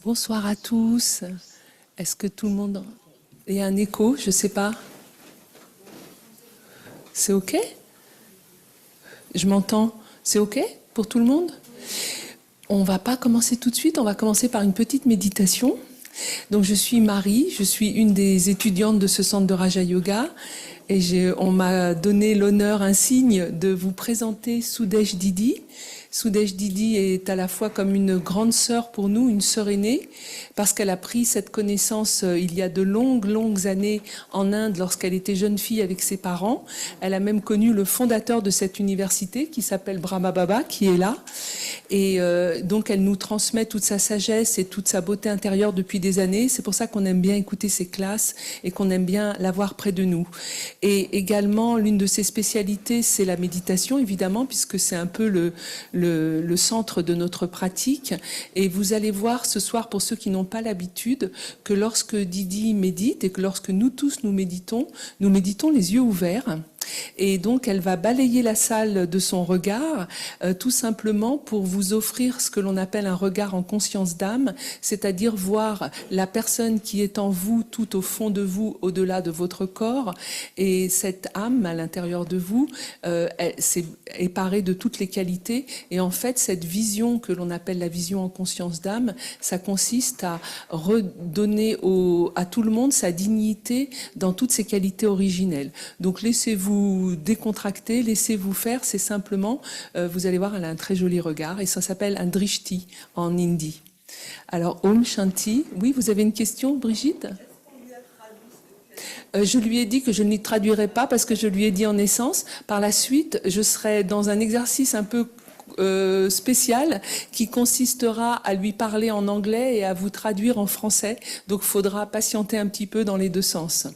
Bonsoir à tous. Est-ce que tout le monde... Il y a un écho, je ne sais pas. C'est OK? Je m'entends. C'est OK pour tout le monde? On ne va pas commencer tout de suite, on va commencer par une petite méditation. Donc je suis Marie, je suis une des étudiantes de ce centre de Raja Yoga et on m'a donné l'honneur insigne de vous présenter Sudesh Didi. Sudesh Didi est à la fois comme une grande sœur pour nous, une sœur aînée, parce qu'elle a pris cette connaissance il y a de longues années en Inde lorsqu'elle était jeune fille avec ses parents. Elle a même connu le fondateur de cette université qui s'appelle Brahma Baba, qui est là. Et donc elle nous transmet toute sa sagesse et toute sa beauté intérieure depuis des années. C'est pour ça qu'on aime bien écouter ses classes et qu'on aime bien l'avoir près de nous. Et également, l'une de ses spécialités, c'est la méditation, évidemment, puisque c'est un peu le centre de notre pratique. Et vous allez voir ce soir, pour ceux qui n'ont pas l'habitude, que lorsque Didi médite et que lorsque nous tous nous méditons les yeux ouverts. Et donc, elle va balayer la salle de son regard, tout simplement pour vous offrir ce que l'on appelle un regard en conscience d'âme, c'est-à-dire voir la personne qui est en vous, tout au fond de vous, au-delà de votre corps. Et cette âme, à l'intérieur de vous, est parée de toutes les qualités. Et en fait, cette vision que l'on appelle la vision en conscience d'âme, ça consiste à redonner à tout le monde sa dignité dans toutes ses qualités originelles. Donc, laissez-vous décontracter, laissez-vous faire, c'est simplement, vous allez voir, elle a un très joli regard et ça s'appelle un drishti en hindi. Alors, Om Shanti, oui, vous avez une question, Brigitte? Je lui ai dit que je ne l'y traduirais pas parce que je lui ai dit en essence. Par la suite, je serai dans un exercice un peu spécial qui consistera à lui parler en anglais et à vous traduire en français. Donc, il faudra patienter un petit peu dans les deux sens.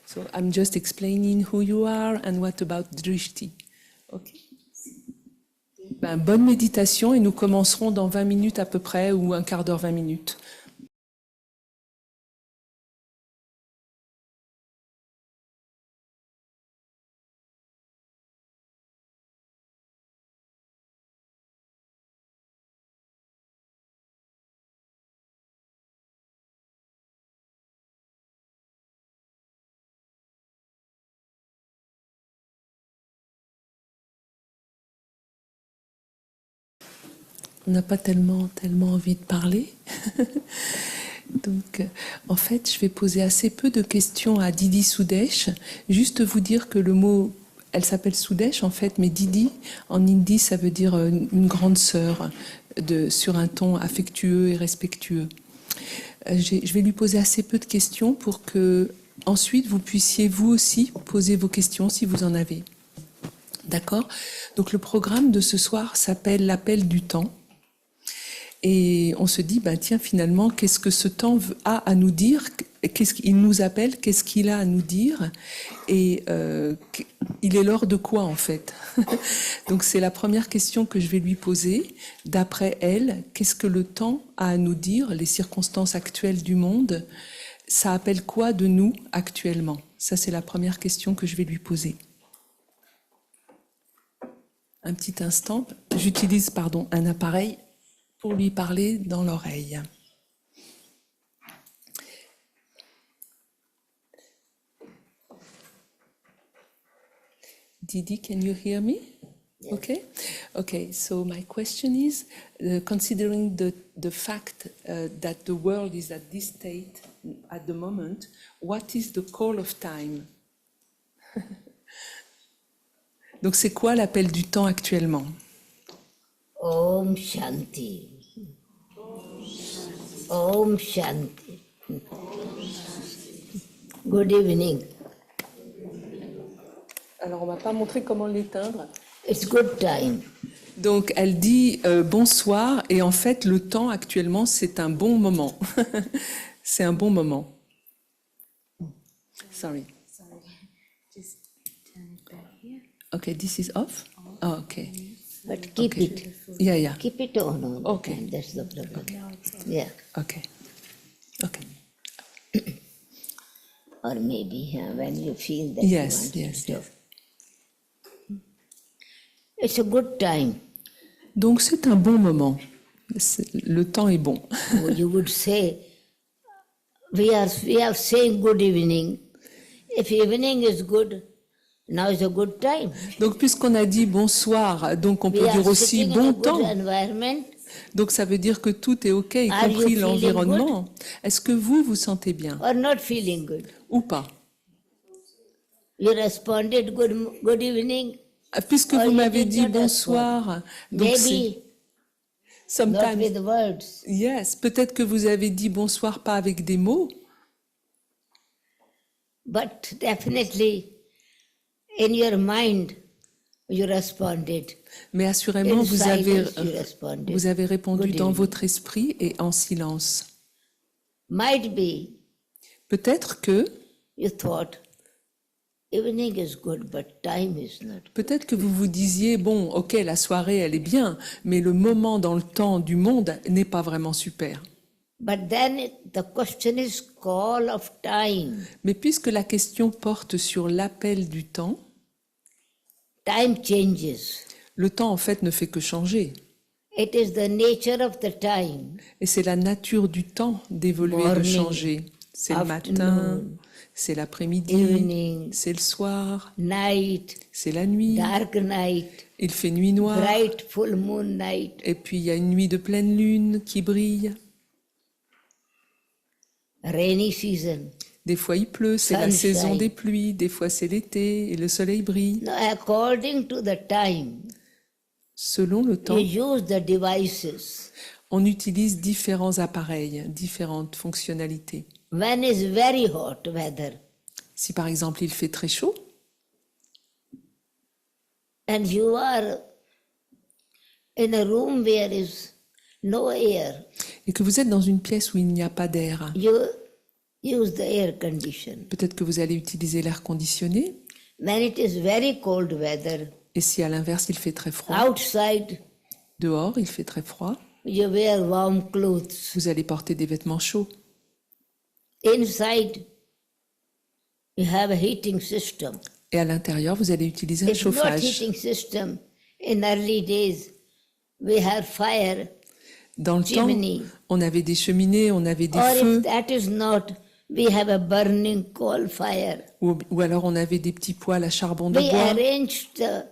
So I'm just explaining who you are and what about Drishti. Okay. Bonne méditation et nous commencerons dans 20 minutes à peu près ou un quart d'heure, 20 minutes. On n'a pas tellement envie de parler. Donc, en fait, je vais poser assez peu de questions à Didi Sudesh. Juste vous dire que le mot, elle s'appelle Sudesh en fait, mais Didi, en hindi, ça veut dire une grande sœur, sur un ton affectueux et respectueux. Je vais lui poser assez peu de questions pour que, ensuite, vous puissiez vous aussi poser vos questions si vous en avez. D'accord? Donc, le programme de ce soir s'appelle l'appel du temps. Et on se dit, tiens, finalement, qu'est-ce que ce temps a à nous dire? Qu'est-ce qu'il nous appelle? Qu'est-ce qu'il a à nous dire? Et il est l'heure de quoi, en fait? Donc, c'est la première question que je vais lui poser. D'après elle, qu'est-ce que le temps a à nous dire? Les circonstances actuelles du monde, ça appelle quoi de nous actuellement? Ça, c'est la première question que je vais lui poser. Un petit instant. J'utilise, un appareil pour lui parler dans l'oreille. Didi, can you hear me? Yes. Okay, so my question is, considering the fact that the world is at this state at the moment, what is the call of time? Donc c'est quoi l'appel du temps actuellement? Om Shanti. Om Shanti. Good evening. Alors, on ne m'a pas montré comment l'éteindre. It's good time. Donc, elle dit bonsoir, et en fait, le temps actuellement, c'est un bon moment. C'est un bon moment. Sorry. Just turn it back here. Okay, this is off? Oh, okay. But keep Okay. it. Yeah. Keep it on all the Okay. time. That's the problem. Okay. Yeah. Okay. Or maybe when you feel that Yes, you want yes, to yes. stop. It's a good time. Donc, c'est un bon moment. Le temps est bon. You would say, we are saying good evening. If evening is good, now is a good time. Donc, puisqu'on a dit bonsoir, donc on We peut are dire aussi sitting in a bon good temps. environment. Donc, ça veut dire que tout est OK, y Are you compris feeling l'environnement. Est-ce que vous vous sentez bien Or not feeling good. ou pas? You responded good evening. Puisque Or vous you m'avez did dit not bonsoir, donc Maybe c'est not sometimes, with words, yes, peut-être que vous avez dit bonsoir pas avec des mots, but definitely in your mind you responded. mais assurément In vous silence you responded. vous avez répondu Good dans evening. votre esprit et en silence. Might be Peut-être que you thought evening is good, but time is not. Peut-être que vous vous disiez, bon, ok, la soirée, elle est bien, mais le moment dans le temps du monde n'est pas vraiment super. But then the question is call of time. Mais puisque la question porte sur l'appel du temps, Time changes. le temps, en fait, ne fait que changer. It is the nature of the time. Et c'est la nature du temps d'évoluer, de Morning, changer. C'est le matin, afternoon, c'est l'après-midi, evening, c'est le soir, night, c'est la nuit, dark night, il fait nuit noire, bright full moon night. et puis il y a une nuit de pleine lune qui brille. Rainy season. Des fois il pleut, c'est la Sunshine. saison des pluies, des fois c'est l'été et le soleil brille. Now, according to the time, Selon le temps, you use the devices. on utilise différents appareils, différentes fonctionnalités. When is very hot weather Si par exemple il fait très chaud and you are in a room where is no air, et que vous êtes dans une pièce où il n'y a pas d'air, you use the air condition. peut-être que vous allez utiliser l'air conditionné. When it is very cold weather, Et si à l'inverse il fait très froid, outside dehors il fait très froid, you wear warm clothes. vous allez porter des vêtements chauds. Inside you have a heating system. Et à l'intérieur vous allez utiliser un If not chauffage. heating system, in early days we had fire, Dans le temps, chimney. on avait des cheminées, on avait des or feux, if that is not, we have a burning coal fire. ou alors on avait des petits poêles à charbon de We bois. arranged the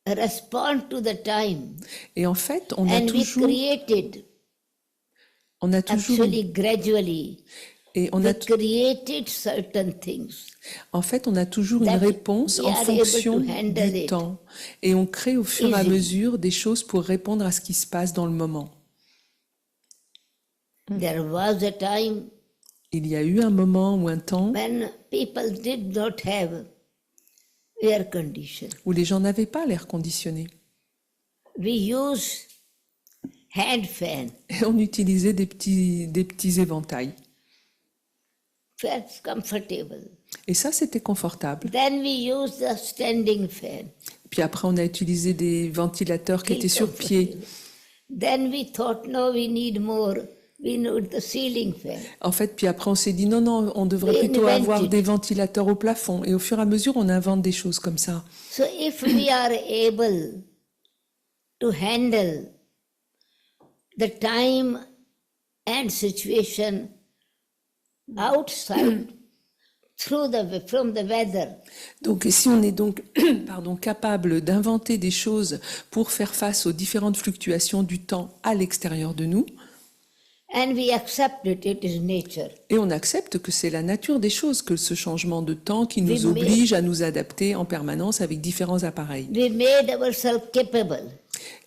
respond to the time, Et en fait, on a and we toujours, created actually gradually. on We a, created certain things. en fait, on a toujours une that réponse we en are able fonction to handle du it. temps. Et on crée au fur et à Easily. mesure des choses pour répondre à ce qui se passe dans le moment. There was a time Il y a eu un moment ou un temps when people did not have air condition. où les gens n'avaient pas l'air conditionné. We use hand fan. Et on utilisait des petits éventails. Felt comfortable. Et ça, c'était confortable. Then we use the standing fan. Puis après, on a utilisé des ventilateurs qui Feel étaient sur pied. comfortable. Then we thought, no, we need more. We need the ceiling fan. En fait, puis après, on s'est dit non, on devrait We plutôt invented. avoir des ventilateurs au plafond. Et au fur et à mesure, on invente des choses comme ça. So if we are able to handle the time and situation outside from the weather, Donc, et si on est donc capable d'inventer des choses pour faire face aux différentes fluctuations du temps à l'extérieur de nous, and we accept it, it is nature. et on accepte que c'est la nature des choses, que ce changement de temps qui nous We made- oblige à nous adapter en permanence avec différents appareils. We made ourselves capable.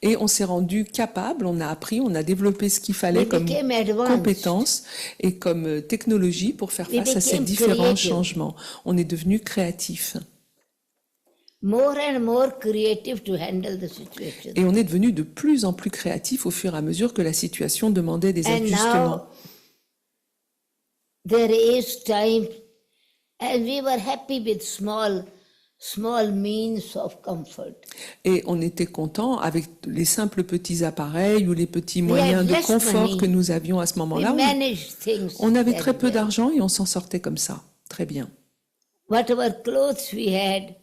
Et on s'est rendu capable, on a appris, on a développé ce qu'il fallait We comme became advanced. compétences et comme technologie pour faire We face à ces became différents creative. changements. On est devenu créatif. More and more creative to handle the situation. Et on est devenu de plus en plus créatif au fur et à mesure que la situation demandait des And ajustements. now there is time, and we were happy with small means of comfort. Et on était content avec les simples petits appareils ou les petits We moyens had de less confort money. que nous avions à ce We moment-là. managed things. On avait very très peu well. d'argent et on s'en sortait comme ça. Très bien. Whatever clothes we had,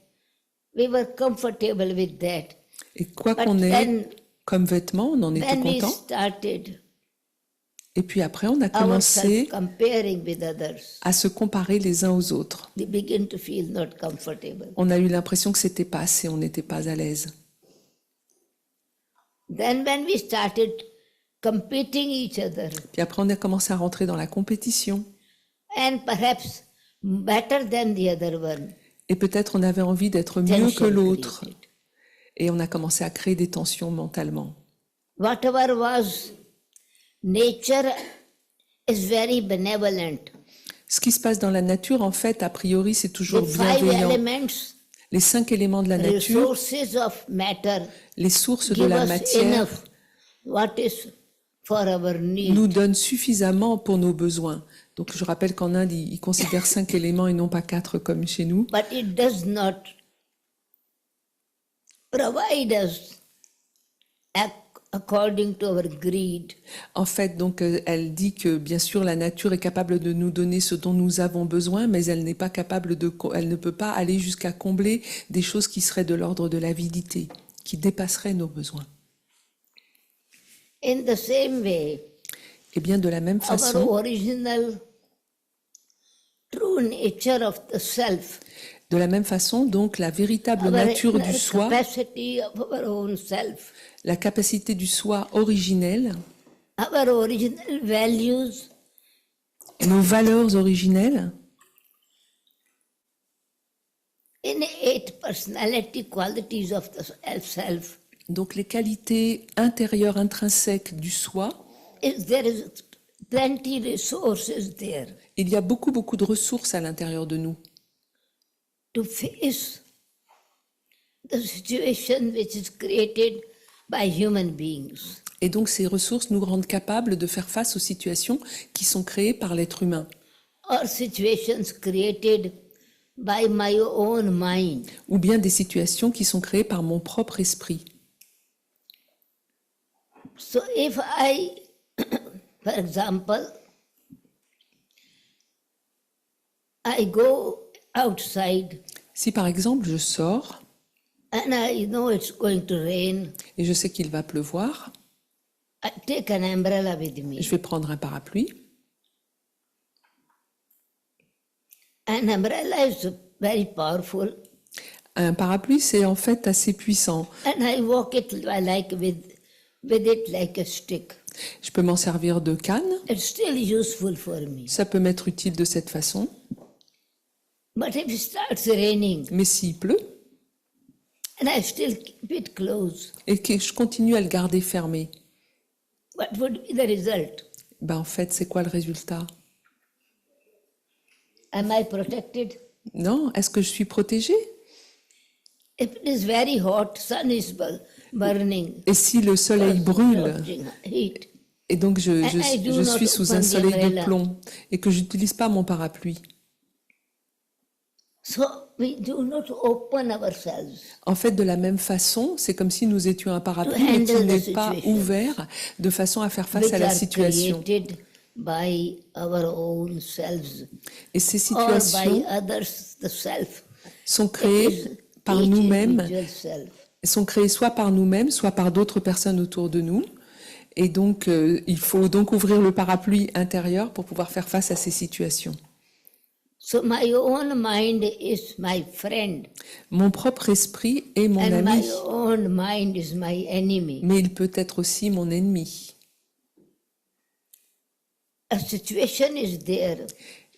we were comfortable with that. Et quoi But qu'on ait, then comme vêtements, on en était When we content. started Et puis après, on a ourselves commencé comparing with others, à se comparer les uns aux autres. we begin to feel not comfortable. On a eu l'impression que c'était pas assez, on n'était pas à l'aise. Then when we started competing each other, Puis après, on a commencé à rentrer dans la compétition. and perhaps better than the other one, Et peut-être on avait envie d'être mieux tension que l'autre. created. Et on a commencé à créer des tensions mentalement. Whatever was, nature is very benevolent. Ce qui se passe dans la nature, en fait, a priori, c'est toujours The five bienveillant. elements, Les 5 éléments de la nature, resources of matter, les sources de give la us matière, enough what is for our need. nous donnent suffisamment pour nos besoins. Donc je rappelle qu'en Inde, ils considèrent 5 éléments et non pas 4 comme chez nous. But it does not provide us according to our greed. En fait, donc, elle dit que bien sûr la nature est capable de nous donner ce dont nous avons besoin, mais elle n'est pas capable elle ne peut pas aller jusqu'à combler des choses qui seraient de l'ordre de l'avidité, qui dépasseraient nos besoins. In the same way, Et bien de la même our façon, original true nature of the self, donc la véritable our nature inner du soi, capacity of our own self, la capacité du soi originel, our original values, nos valeurs originelles, innate personality qualities of the self, donc les qualités intérieures intrinsèques du soi. there is plenty resources there Il y a beaucoup de ressources à l'intérieur de nous to face the situation which is created by human beings. et donc ces ressources nous rendent capables de faire face aux situations qui sont créées par l'être humain Or situations created by my own mind. ou bien des situations qui sont créées par mon propre esprit. So if I, for example, I go outside Si par exemple je sors and I know it's going to rain, et je sais qu'il va pleuvoir, I take an umbrella with me. je vais prendre un parapluie. An umbrella is very powerful, Un parapluie, c'est en fait assez puissant. and I walk it like with it like a stick. Je peux m'en servir de canne, It's still useful for me. ça peut m'être utile de cette façon, But if it starts raining mais s'il pleut and I still keep it closed, et que je continue à le garder fermé, what would be the result? ben en fait, c'est quoi le résultat? Am I protected? Non, est-ce que je suis protégée? If it is very hot, sun is burning, Et si le soleil brûle, heat, et donc je I do not suis sous open un the soleil de umbrella. plomb, et que j'utilise pas mon parapluie, so we do not open ourselves. en fait, de la même façon, c'est comme si nous étions un parapluie, To mais qui handle the n'est pas situation. ouvert de façon à faire face Which à la are situation. created by our own selves Et ces or by situations others, the self. sont It créées is par each nous-mêmes, individual self. sont créées soit par nous-mêmes, soit par d'autres personnes autour de nous. Et donc, il faut donc ouvrir le parapluie intérieur pour pouvoir faire face à ces situations. So my own mind is my friend, Mon propre esprit est mon and ami, my own mind is my enemy. mais il peut être aussi mon ennemi. A situation is there,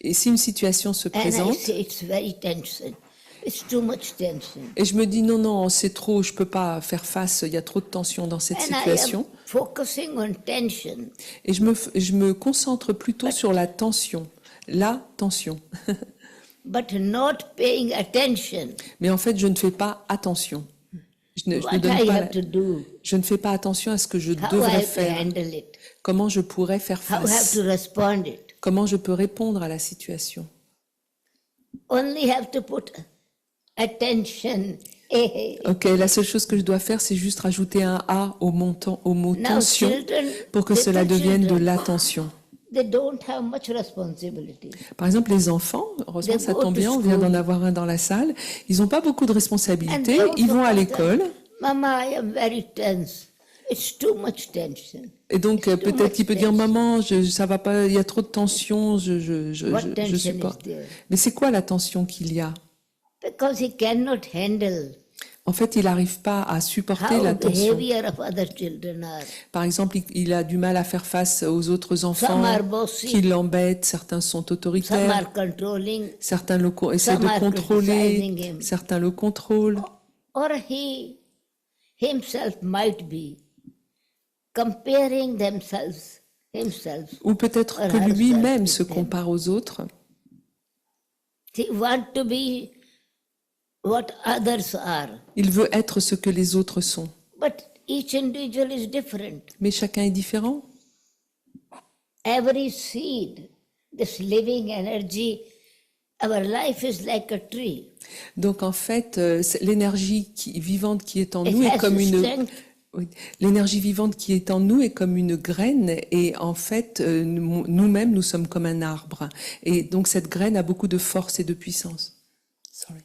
Et si une situation se and I présente, say it's very tension. It's too much tension. et je me dis non, c'est trop, je peux pas faire face, il y a trop de tension dans cette And I am situation, focusing on tension. et je me concentre plutôt sur la tension. But not paying attention. Mais en fait, je ne fais pas attention. Je ne What donne I pas have to do, je ne fais pas attention à ce que je how I devrais have to faire, handle it, comment je pourrais faire how I have face, to respond it. comment je peux répondre à la situation. Only have to put attention. Ok, la seule chose que je dois faire, c'est juste rajouter un A au mot Now tension children, pour que cela little devienne de children, l'attention. they don't have much responsibility. Par exemple, les enfants, heureusement They ça go tombe to bien, on vient school. d'en avoir un dans la salle, ils n'ont pas beaucoup de And responsabilités, they ils also vont à tell l'école, them, Mama, I am very tense. It's too much tension. Et donc, It's too peut-être qu'il much peut dire, tension. maman, ça va pas, il y a trop de tension, What je tension supporte. is there? Mais c'est quoi la tension qu'il y a? Because he cannot handle En fait, il n'arrive pas à supporter how la the tension. behavior of other children are. Par exemple, il a du mal à faire face aux autres Some enfants are bossy, qui l'embêtent, certains sont some autoritaires, are controlling, certains essaient some de are contrôler, criticizing him. certains le contrôlent. Or he himself might be comparing himself. Ou peut-être Or que herself lui-même with se them. compare aux autres. He want to be what others are. Il veut être ce que les autres sont. But each individual is different. Mais chacun est différent. Every seed, this living energy, our life is like a tree. Donc en fait, l'énergie vivante qui est en It nous est has comme une... strength. Oui. L'énergie vivante qui est en nous est comme une graine et en fait, nous-mêmes, nous sommes comme un arbre. Et donc cette graine a beaucoup de force et de puissance. Sorry.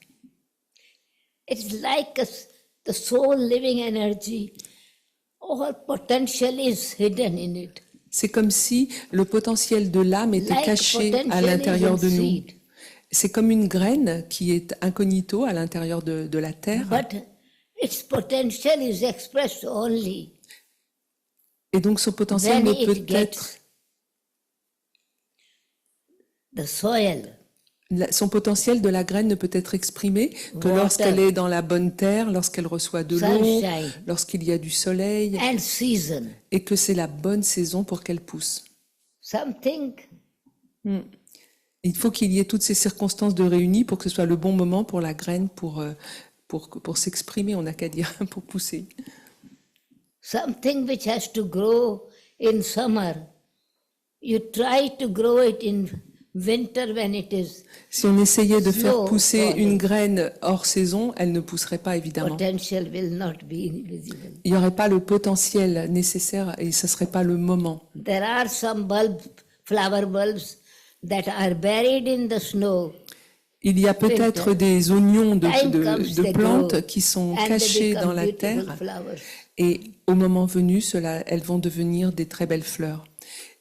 It's like the soul living energy. All potential is hidden in it. C'est comme si le potentiel de l'âme était Like caché à potential l'intérieur is de in nous. seed. C'est comme une graine qui est incognito à l'intérieur de la terre. But its potential is expressed only Et donc son potentiel when ne peut it être... gets the soil. Son potentiel de la graine ne peut être exprimé que Water. lorsqu'elle est dans la bonne terre, lorsqu'elle reçoit de l'eau, Sunshine. lorsqu'il y a du soleil, And season. et que c'est la bonne saison pour qu'elle pousse. Something Il faut qu'il y ait toutes ces circonstances de réunies pour que ce soit le bon moment pour la graine pour s'exprimer, on n'a qu'à dire, pour pousser. something which has to grow in summer. You try to grow it in winter when it is Si on essayait de faire Slow pousser falling. une graine hors saison, elle ne pousserait pas évidemment. potential will not be visible. Il n'y aurait pas le potentiel nécessaire et ce ne serait pas le moment. There are some flower bulbs that are buried in the snow. Il y a peut-être des oignons Time comes, de they plantes grow, qui sont and they cachés become dans la beautiful terre flowers. et au moment venu, elles vont devenir des très belles fleurs.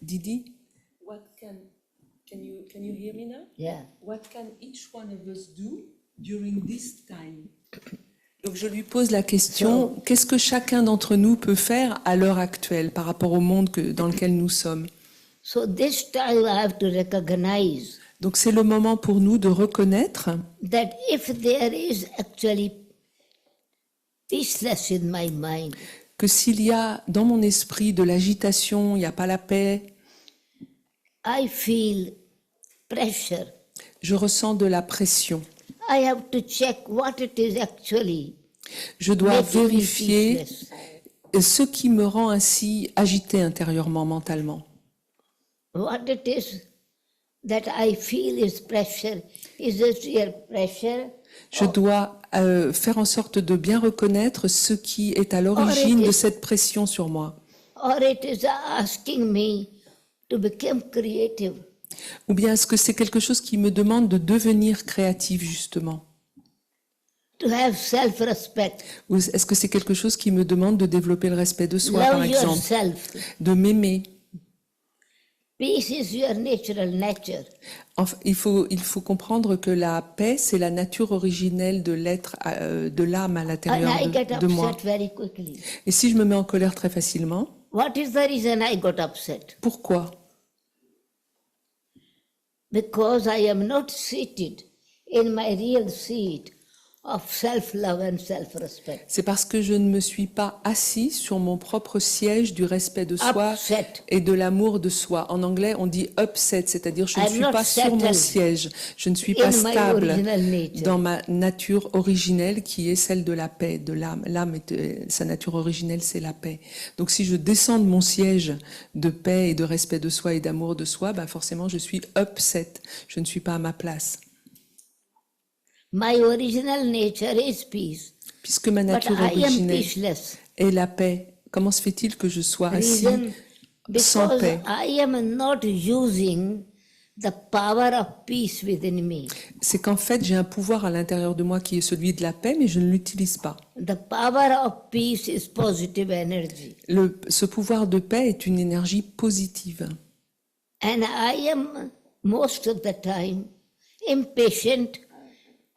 Didi, can you hear me now? Yeah. What can each one of us do during this time? Donc je lui pose la question, qu'est-ce que chacun d'entre nous peut faire à l'heure actuelle par rapport au monde dans lequel nous sommes? So this time I have to recognize Donc c'est le moment pour nous de reconnaître that if there is actually peaceless in my mind, que s'il y a dans mon esprit de l'agitation, il n'y a pas la paix, I feel pressure. je ressens de la pression. I have to check what it is actually Je dois making me vérifier peaceless. ce qui me rend ainsi agité intérieurement, mentalement. What it is that I feel is pressure. Is it real pressure? Je dois faire en sorte de bien reconnaître ce qui est à l'origine de cette pression sur moi. Or it is asking me to become creative? Ou bien est-ce que c'est quelque chose qui me demande de devenir créatif, justement? To have self-respect. Ou est-ce que c'est quelque chose qui me demande de développer le respect de soi, par Love exemple? yourself. De m'aimer? Peace is your natural nature. Enfin, il faut comprendre que la paix, c'est la nature originelle de l'être, de l'âme à And l'intérieur I get de moi. upset very quickly. Et si je me mets en colère très facilement, What is the reason I got upset? pourquoi? Because I am not seated in my real seat of self-love and self-respect. C'est parce que je ne me suis pas assis sur mon propre siège du respect de soi Upset. et de l'amour de soi. En anglais, on dit upset, c'est-à-dire je ne I'm suis not pas sur mon settled siège, je ne suis in pas my stable original nature. dans ma nature originelle qui est celle de la paix, de l'âme. L'âme, sa nature originelle, c'est la paix. Donc si je descends de mon siège de paix et de respect de soi et d'amour de soi, ben forcément je suis upset, je ne suis pas à ma place. My original nature is peace, Puisque ma but nature I am originelle peaceless. est la paix, comment se fait-il que je sois assis Reason sans because paix? I am not using the power of peace within me. c'est qu'en fait, j'ai un pouvoir à l'intérieur de moi qui est celui de la paix, mais je ne l'utilise pas. The power of peace is positive energy. Ce pouvoir de paix est une énergie positive. And I am most of the time impatient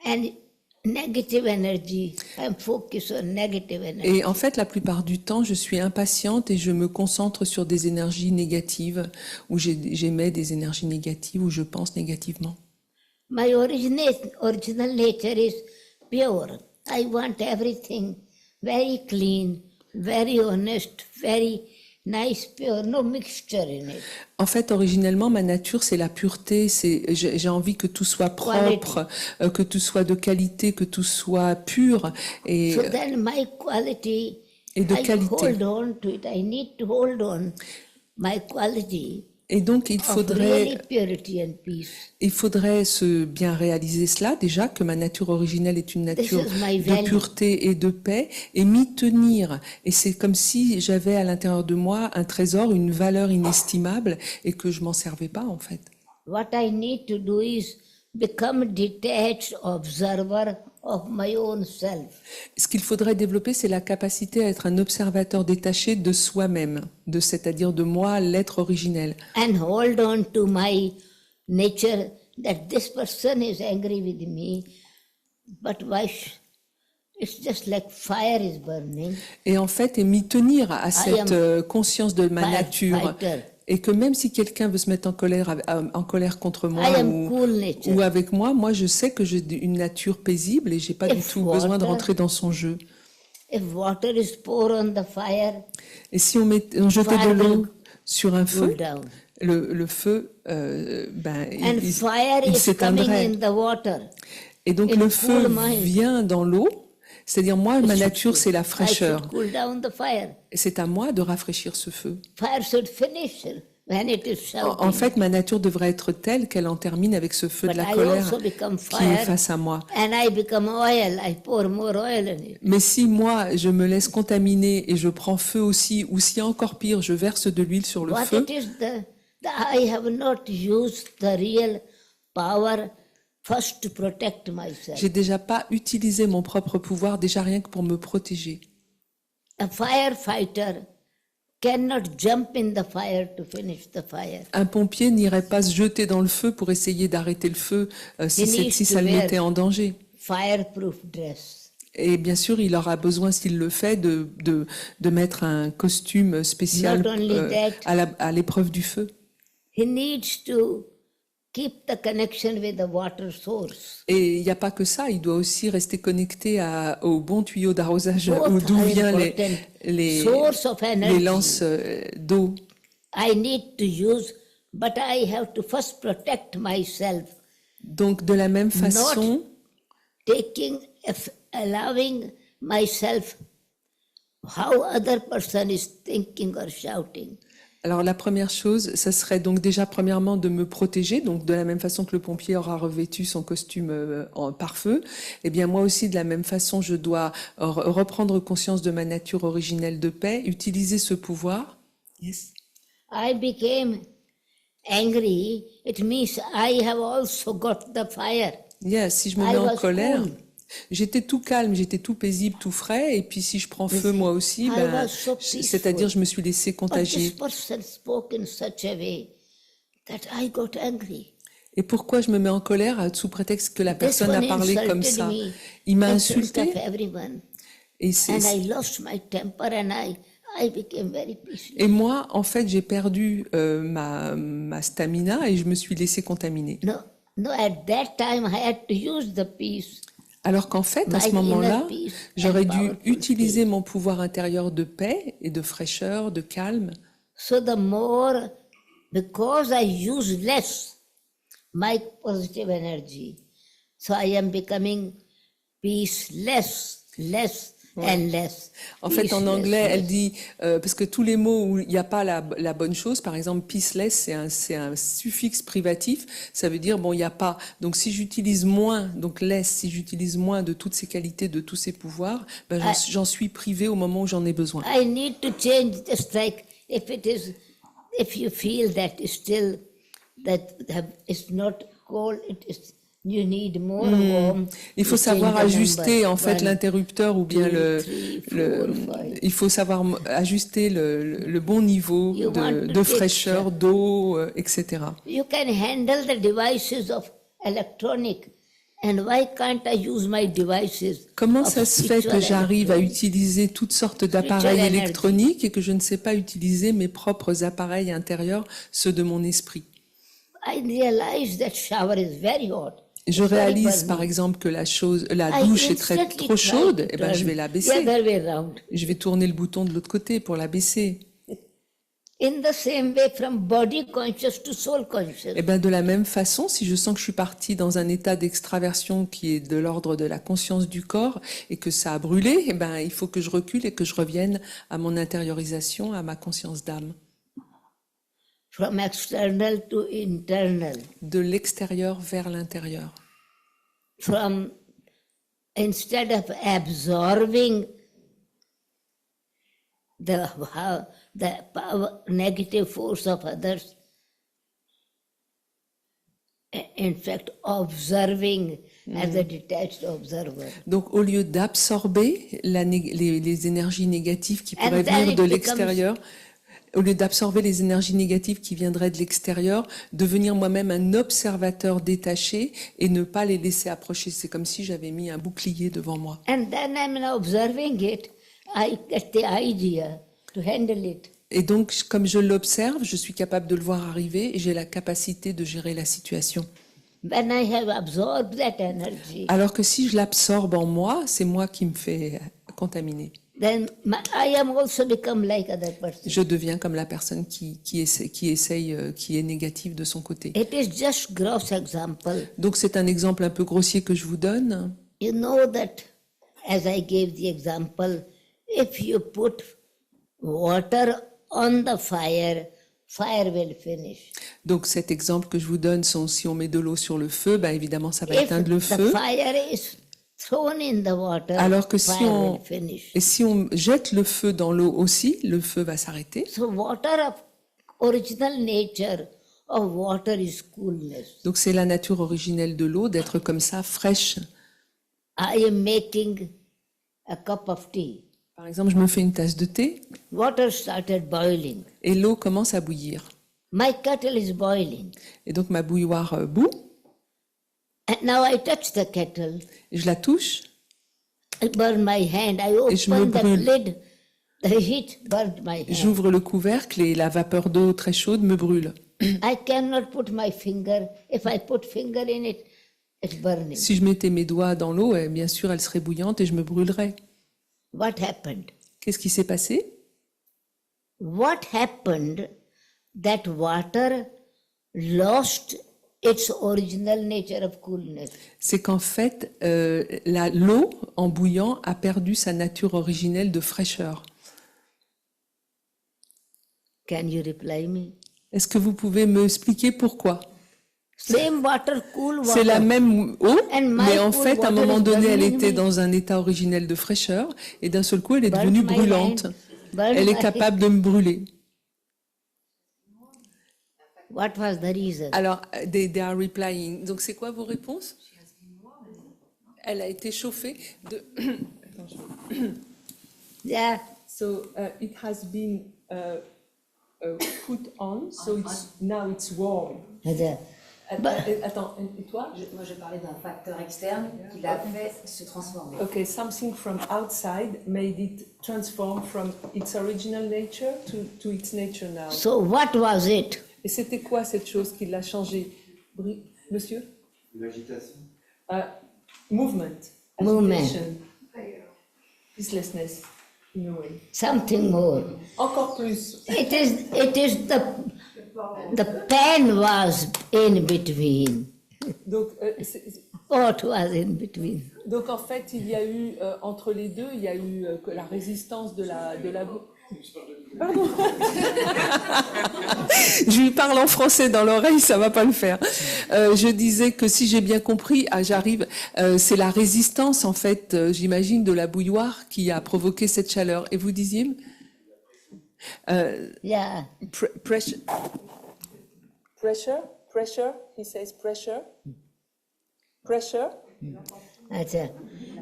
and negative energy. I'm focused on negative energy. Et en fait, la plupart du temps, je suis impatiente et je me concentre sur des énergies négatives, où j'émets des énergies négatives, où je pense négativement. My original nature is pure. I want everything very clean, very honest, very nice, pure, no mixture in it. En fait, originellement, ma nature, c'est la pureté. J'ai envie que tout soit propre, que tout soit de qualité, que tout soit pur et, So then my quality, et de I qualité. hold on to it. I need to hold on my quality Et donc, of really purity and peace. il faudrait se bien réaliser cela, déjà, que ma nature originelle est une nature is my de value. pureté et de paix, et m'y tenir. Et c'est comme si j'avais à l'intérieur de moi un trésor, une valeur inestimable, et que je m'en servais pas, en fait. What I need to do is become detached observer of my own self. Ce qu'il faudrait développer, c'est la capacité à être un observateur détaché de soi-même, c'est-à-dire de moi, l'être originel. And hold on to my nature that this person is angry with me, but it's just like fire is burning. Et en fait, et m'y tenir à cette conscience de ma nature. Firefighter. Et que même si quelqu'un veut se mettre en colère contre moi I am cool nature. ou avec moi, je sais que j'ai une nature paisible et j'ai pas du If tout besoin de water- rentrer dans son jeu. If water is poured on the fire, Et si on jetait de Fire l'eau will sur un go feu, down. le feu, And il fire is coming s'éteindrait. in the water. Et donc in le cool feu mind. vient dans l'eau, c'est-à-dire moi, ma nature, c'est la I fraîcheur. should cool down the fire. Et c'est à moi de rafraîchir ce feu. Fire should finish when it is shouting. En fait, ma nature devrait être telle qu'elle en termine avec ce feu de But la I colère also become qui est fire. face à moi. And I become oil. I pour more oil in it. Mais si moi, je me laisse contaminer et je prends feu aussi, ou si encore pire, je verse de l'huile sur le What feu, it is I have not used the real power first to protect myself. j'ai déjà pas utilisé mon propre pouvoir, déjà rien que pour me protéger. A firefighter cannot jump in the fire to finish the fire. Un pompier n'irait pas se jeter dans le feu pour essayer d'arrêter le feu si needs ça to le wear mettait en danger. Fireproof dress. Et bien sûr, il aura besoin, s'il le fait, de mettre un costume spécial Not only that, à l'épreuve du feu. He needs to keep the connection with the water source. Et il n'y a pas que ça, il doit aussi rester connecté au bon tuyau d'arrosage Both d'où are viennent important. les Source of energy. lances d'eau. I need to use, but I have to first protect myself, Donc de la même façon, allowing myself how other person is thinking or shouting. alors la première chose, ça serait donc déjà premièrement de me protéger, donc de la même façon que le pompier aura revêtu son costume par feu, eh bien moi aussi de la même façon je dois reprendre conscience de ma nature originelle de paix, utiliser ce pouvoir. Yes. I became angry, it means I have also got the fire. Yes, si je me I mets en was colère, cool. j'étais tout calme, j'étais tout paisible, tout frais, et puis si je prends feu moi aussi, I ben, was so peaceful. c'est-à-dire je me suis laissé But this contagier. person spoke in such a way that I got angry. Et pourquoi je me mets en colère sous prétexte que la This personne a one parlé comme insulted ça? me Il m'a in front insulté of everyone. et, And I lost my temper and I became very peaceful. et moi, en fait, j'ai perdu ma stamina et je me suis laissé contaminer. No, at that time I had to use the peace. Alors qu'en fait, à My ce moment-là, inner peace j'aurais and dû powerful utiliser mon pouvoir intérieur de paix et de fraîcheur, de calme. So the more, because I use less my positive energy, so I am becoming peace less and less. En fait, en Peaceless, anglais, elle less. dit, parce que tous les mots où il n'y a pas la bonne chose, par exemple, peaceless, c'est un suffixe privatif, ça veut dire, bon, il n'y a pas. Donc, si j'utilise moins, donc less, si j'utilise moins de toutes ces qualités, de tous ces pouvoirs, ben, j'en suis privé au moment où j'en ai besoin. I need to change, just like if you feel that still it's not cold, you need more warm. Il faut You change savoir the ajuster number. en fait 1, l'interrupteur ou bien 2, 3, 4, 5. il faut savoir ajuster le bon niveau You want to de take fraîcheur, d'eau, etc. You can handle the devices of electronic, and why can't I use my devices? Comment of ça se fait que spiritual j'arrive à electronic? utiliser toutes sortes d'appareils energy. électroniques et que je ne sais pas utiliser mes propres appareils intérieurs, ceux de mon esprit? I realize that shower is very hot. Je It's very réalise burning. par exemple que la I douche est instantly trop try chaude, to et ben je vais la turn the baisser. other way round. Je vais tourner le bouton de l'autre côté pour la baisser. In the same way, from body conscious to soul conscious. Et ben de la même façon, si je sens que je suis partie dans un état d'extraversion qui est de l'ordre de la conscience du corps et que ça a brûlé, et ben il faut que je recule et que je revienne à mon intériorisation, à ma conscience d'âme. From external to internal. De l'extérieur vers l'intérieur. Instead of absorbing the power, negative force of others, in fact, observing as a detached observer. Donc, au lieu d'absorber les énergies négatives qui pourraient And then venir it de becomes- l'extérieur, au lieu d'absorber les énergies négatives qui viendraient de l'extérieur, devenir moi-même un observateur détaché et ne pas les laisser approcher. C'est comme si j'avais mis un bouclier devant moi. And then I'm observing it, I get the idea to handle it. Et donc, comme je l'observe, je suis capable de le voir arriver et j'ai la capacité de gérer la situation. When I have absorbed that energy, Alors que si je l'absorbe en moi, c'est moi qui me fais contaminer. then I am also become like other person. Je deviens comme la personne qui essaye, qui est négative de son côté. It is just gross example. Donc c'est un exemple un peu grossier que je vous donne. You know that, as I gave the example, if you put water on the fire, fire will finish. Donc cet exemple que je vous donne, si on met de l'eau sur le feu, ben évidemment ça va If éteindre le the feu. fire is thrown in the water, Alors que fire will finish. si on jette le feu dans l'eau aussi, le feu va s'arrêter. So water of original nature of water is coolness. Donc c'est la nature originelle de l'eau d'être comme ça, fraîche. I am making a cup of tea. Par exemple, je me fais une tasse de thé Water started boiling. et l'eau commence à bouillir. My kettle is boiling. Et donc ma bouilloire bout, And now I touch the kettle. je la touche I burn my hand. I Et je me open the brûle. lid. The heat burned my hand. J'ouvre le couvercle et la vapeur d'eau très chaude me brûle. I cannot put my finger. If I put finger in it, it's burning. Si je mettais mes doigts dans l'eau, bien sûr, elle serait bouillante et je me brûlerais. What happened? Qu'est-ce qui s'est passé? What happened that water lost its original nature of coolness? C'est qu'en fait, l'eau, en bouillant, a perdu sa nature originelle de fraîcheur. Can you reply me? Est-ce que vous pouvez me expliquer pourquoi? Same water, cool water. C'est la même eau, And my mais en cool fait, à un water moment is donné, elle burning était me. dans un état originel de fraîcheur, et d'un seul coup, elle est Burnt devenue my brûlante. hand. Burnt Elle est my- capable de me brûler. What was the reason? Alors, they are replying. Donc, c'est quoi vos réponses? Elle a été chauffée de... Yeah. So, it has been put on, so now it's warm. Attends, et toi? Moi, je parlais d'un facteur externe qui l'a fait se transformer. Okay, something from outside made it transform from its original nature to its nature now. So what was it? Et c'était quoi cette chose qui l'a changé? Monsieur? L'agitation. Movement. Movement. Agitation. Peacelessness, in a way. Something more. Encore plus. It is the pen was in between. Donc, What was in between? donc en fait, il y a eu, entre les deux, il y a eu que la résistance de la Pardon. Je lui parle en français dans l'oreille, ça va pas le faire. Je disais que si j'ai bien compris, j'arrive, c'est la résistance en fait, j'imagine, de la bouilloire qui a provoqué cette chaleur. Et vous disiez Yeah. pressure, Pressure, he says pressure. Pressure, Acha.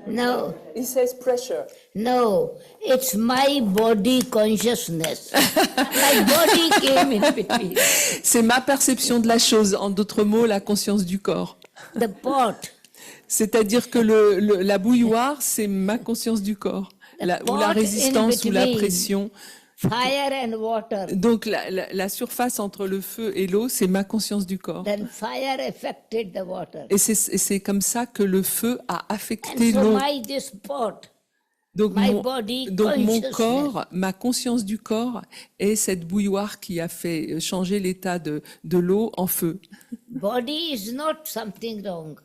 No, he says pressure. no, it's my body consciousness. My body came in between. C'est ma perception de la chose, en d'autres mots, la conscience du corps. The pot. C'est-à-dire que la bouilloire, c'est ma conscience du corps, ou la pot résistance in ou la between. pression. Fire and water. Donc la surface entre le feu et l'eau, c'est ma conscience du corps. Then fire affected the water. Et c'est comme ça que le feu a And affecté so l'eau. this pot, Donc, my mon, body donc mon consciousness. corps, ma conscience du corps est cette bouilloire qui a fait changer l'état de l'eau en feu. body is not something wrong.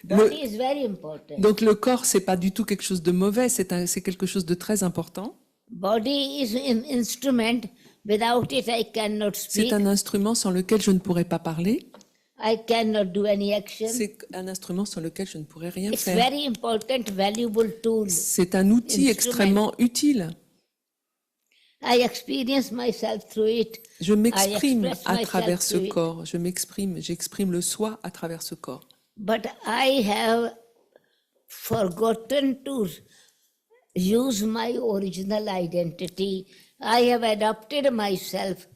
Body is very important. Donc le corps, c'est pas du tout quelque chose de mauvais, c'est quelque chose de très important. Body is an instrument. Without it, I cannot speak. C'est un instrument sans lequel je ne pourrais pas parler. I cannot do any action. C'est un instrument sans lequel je ne pourrais rien It's faire. very important, valuable tool. C'est un outil Instrument. extrêmement utile. I experience myself through it. Je m'exprime express à myself travers ce through it. corps. J'exprime le soi à travers ce corps. But I have forgotten to use my original identity. I have adopted myself,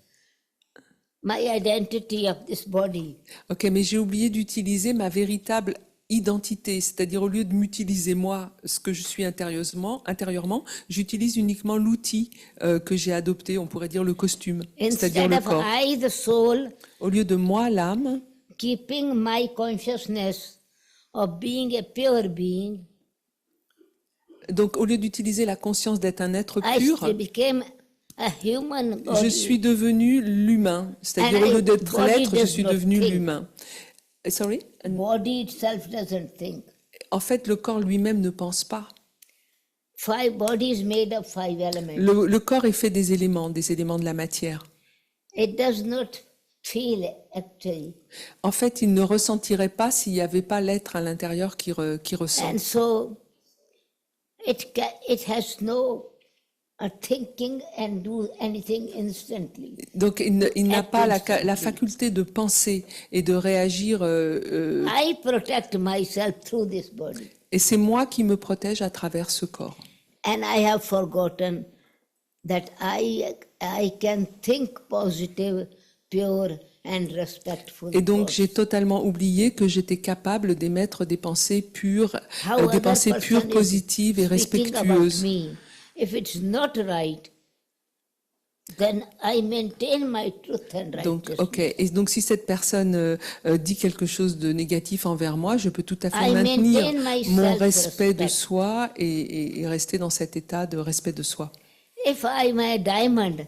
my identity of this body. Ok, mais j'ai oublié d'utiliser ma véritable identité, c'est-à-dire au lieu de m'utiliser moi, ce que je suis intérieurement, j'utilise uniquement l'outil que j'ai adopté, on pourrait dire le costume, c'est-à-dire Instead le of corps. I, the soul, Au lieu de moi, l'âme, keeping my consciousness of being a pure being, donc au lieu d'utiliser la conscience d'être un être I pur, became a human body. je suis devenu l'humain, c'est-à-dire And au lieu d'être body l'être, je does suis not devenu think. l'humain. Sorry? Body itself doesn't think. En fait, le corps lui-même ne pense pas. Five bodies made of five elements. Le corps est fait des éléments de la matière. It does not feel actually. En fait, il ne ressentirait pas s'il n'y avait pas l'être à l'intérieur qui ressent. And so it has no thinking and do anything instantly. Donc, il n'a pas la faculté de penser et de réagir. I protect myself through this body. Et c'est moi qui me protège à travers ce corps. And I have forgotten that I can think positive, pure and respectful. Et donc, thoughts. j'ai totalement oublié que j'étais capable d'émettre des pensées pures, How des other pensées person pures, is positives et speaking about respectueuses. me. If it's not right, then I maintain my truth and Donc, righteousness. ok. Et donc, si cette personne dit quelque chose de négatif envers moi, je peux tout à fait I maintenir maintain my mon self-respect. respect de soi et rester dans cet état de respect de soi. If I'm a diamond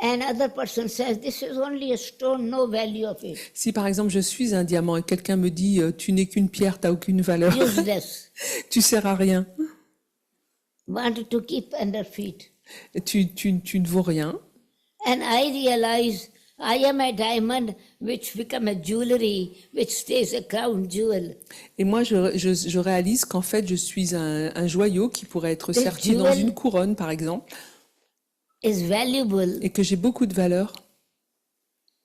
and other person says this is only a stone, no value of it, Si par exemple je suis un diamant et quelqu'un me dit tu n'es qu'une pierre, t'as aucune valeur, useless, tu sers à rien, wanted to keep under feet. tu ne vaux rien. And I realize I am a diamond which become a jewelry, which stays a crown jewel. Et moi je réalise qu'en fait je suis un joyau qui pourrait être The serti dans jewel- une couronne par exemple Is valuable. et que j'ai beaucoup de valeur.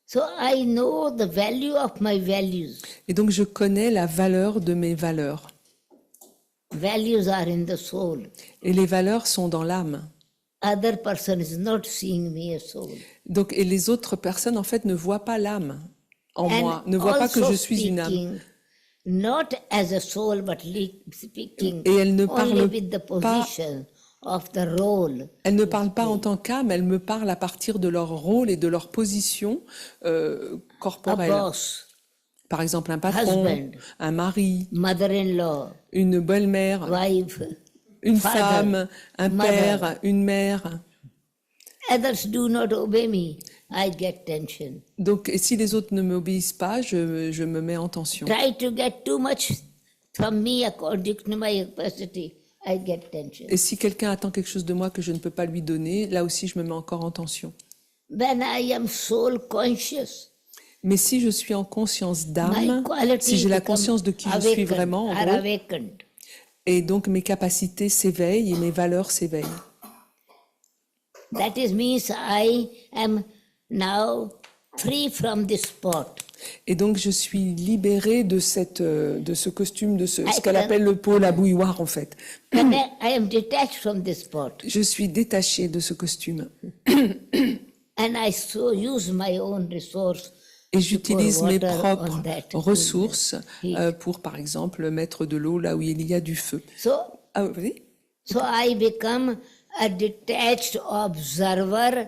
So I know the value of my values. Et donc je connais la valeur de mes valeurs. Values are in the soul. Et les valeurs sont dans l'âme. Other person is not seeing me as soul. Donc, et les autres personnes, en fait, ne voient pas l'âme en And moi, ne voient pas que also je suis une âme. speaking, not as a soul, but speaking Et elle ne only parle with the pas- position of the role. Elles ne parlent pas en tant qu'âme, elles me parlent à partir de leur rôle et de leur position A corporelle. boss, Par exemple, un patron, husband. un mari, mother-in-law, une belle-mère, wife. une father, femme, un mother. père, une mère. Others do not obey me. I get tension. Donc, et si les autres ne m'obéissent pas, je me mets en tension. Try to get too much from me according to my capacity. I get tension. Et si quelqu'un attend quelque chose de moi que je ne peux pas lui donner, là aussi, je me mets encore en tension. When I am soul conscious, Mais si je suis en conscience my d'âme, qualities si j'ai la become conscience de qui je suis awakened, vraiment, en are gros, awakened. et donc mes capacités s'éveillent et mes valeurs s'éveillent. That is means I am now free from this spot. Et donc, je suis libérée de ce costume, ce qu'elle appelle le pot, la bouilloire, en fait. And I am detached from this pot. Je suis détachée de ce costume. And I so use my own resource. Et j'utilise mes water propres on that ressources heat. pour, par exemple, mettre de l'eau là où il y a du feu. So, Ah oui? so I become a detached observer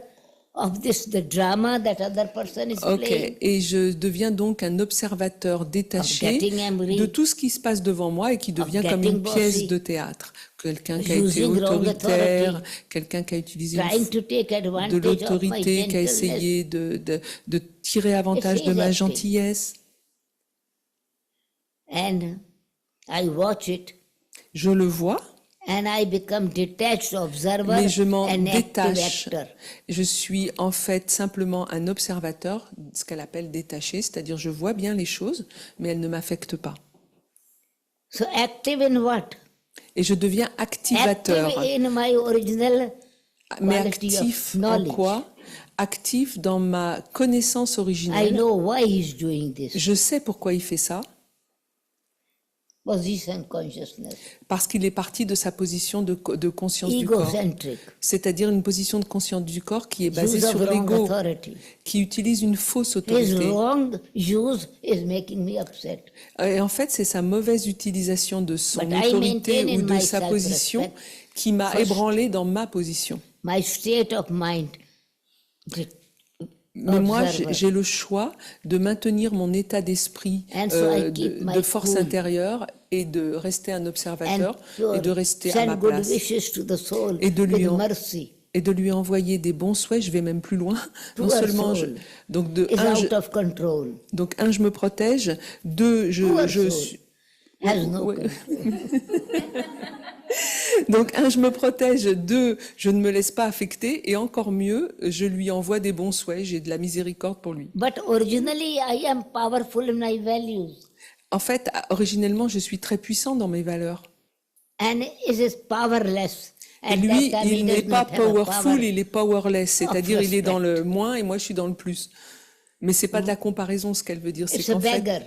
of the drama that other person is Ok. playing. Et je deviens donc un observateur détaché getting angry. de tout ce qui se passe devant moi et qui devient comme getting une pièce bossy. de théâtre. Quelqu'un qui a été Using wrong autoritaire, authority. quelqu'un qui a utilisé Trying to take de advantage of my l'autorité, qui a gentleness. essayé de tirer avantage de ma Exactly. gentillesse. And I watch it. Je le vois, And I become detached observer mais je m'en and active détache. actor. Je suis en fait simplement un observateur, ce qu'elle appelle détaché, c'est-à-dire je vois bien les choses, mais elles ne m'affectent pas. So active in what? Et je deviens activateur. Active in my original Mais quality actif of en knowledge. quoi? Actif dans ma connaissance I originelle. know why he's doing this. Je sais pourquoi il fait ça, Position consciousness. parce qu'il est parti de sa position de conscience du corps. Egocentric. C'est-à-dire une position de conscience du corps qui est basée Use of sur wrong l'ego, authority. qui utilise une fausse His autorité. wrong use is making me upset. Et en fait, c'est sa mauvaise utilisation de son But I autorité maintain ou in de my sa position self-respect qui m'a first ébranlé dans ma position. My state of mind. Mais moi, Observer. j'ai le choix de maintenir mon état d'esprit And so I keep my de force cool. intérieure et de rester un And observateur et de pure. rester à Send ma good place. wishes to the soul Et de lui with en- mercy. Et de lui envoyer des bons souhaits, je vais même plus loin. Non Poor seulement soul donc de is un, out of control. je me protège, deux, Poor je soul suis, has no Ouais. control. donc je me protège, deux, je ne me laisse pas affecter, et encore mieux, je lui envoie des bons souhaits, j'ai de la miséricorde pour lui. But originally I am powerful in my values. En fait, originellement, je suis très puissant dans mes valeurs. And it is powerless. Et At lui, that time, he il n'est does pas not have a powerful, power. il est powerless, c'est-à-dire il est dans respect. le moins et moi je suis dans le plus. Mais c'est pas de la comparaison ce qu'elle veut dire, c'est It's a qu'en fait, beggar.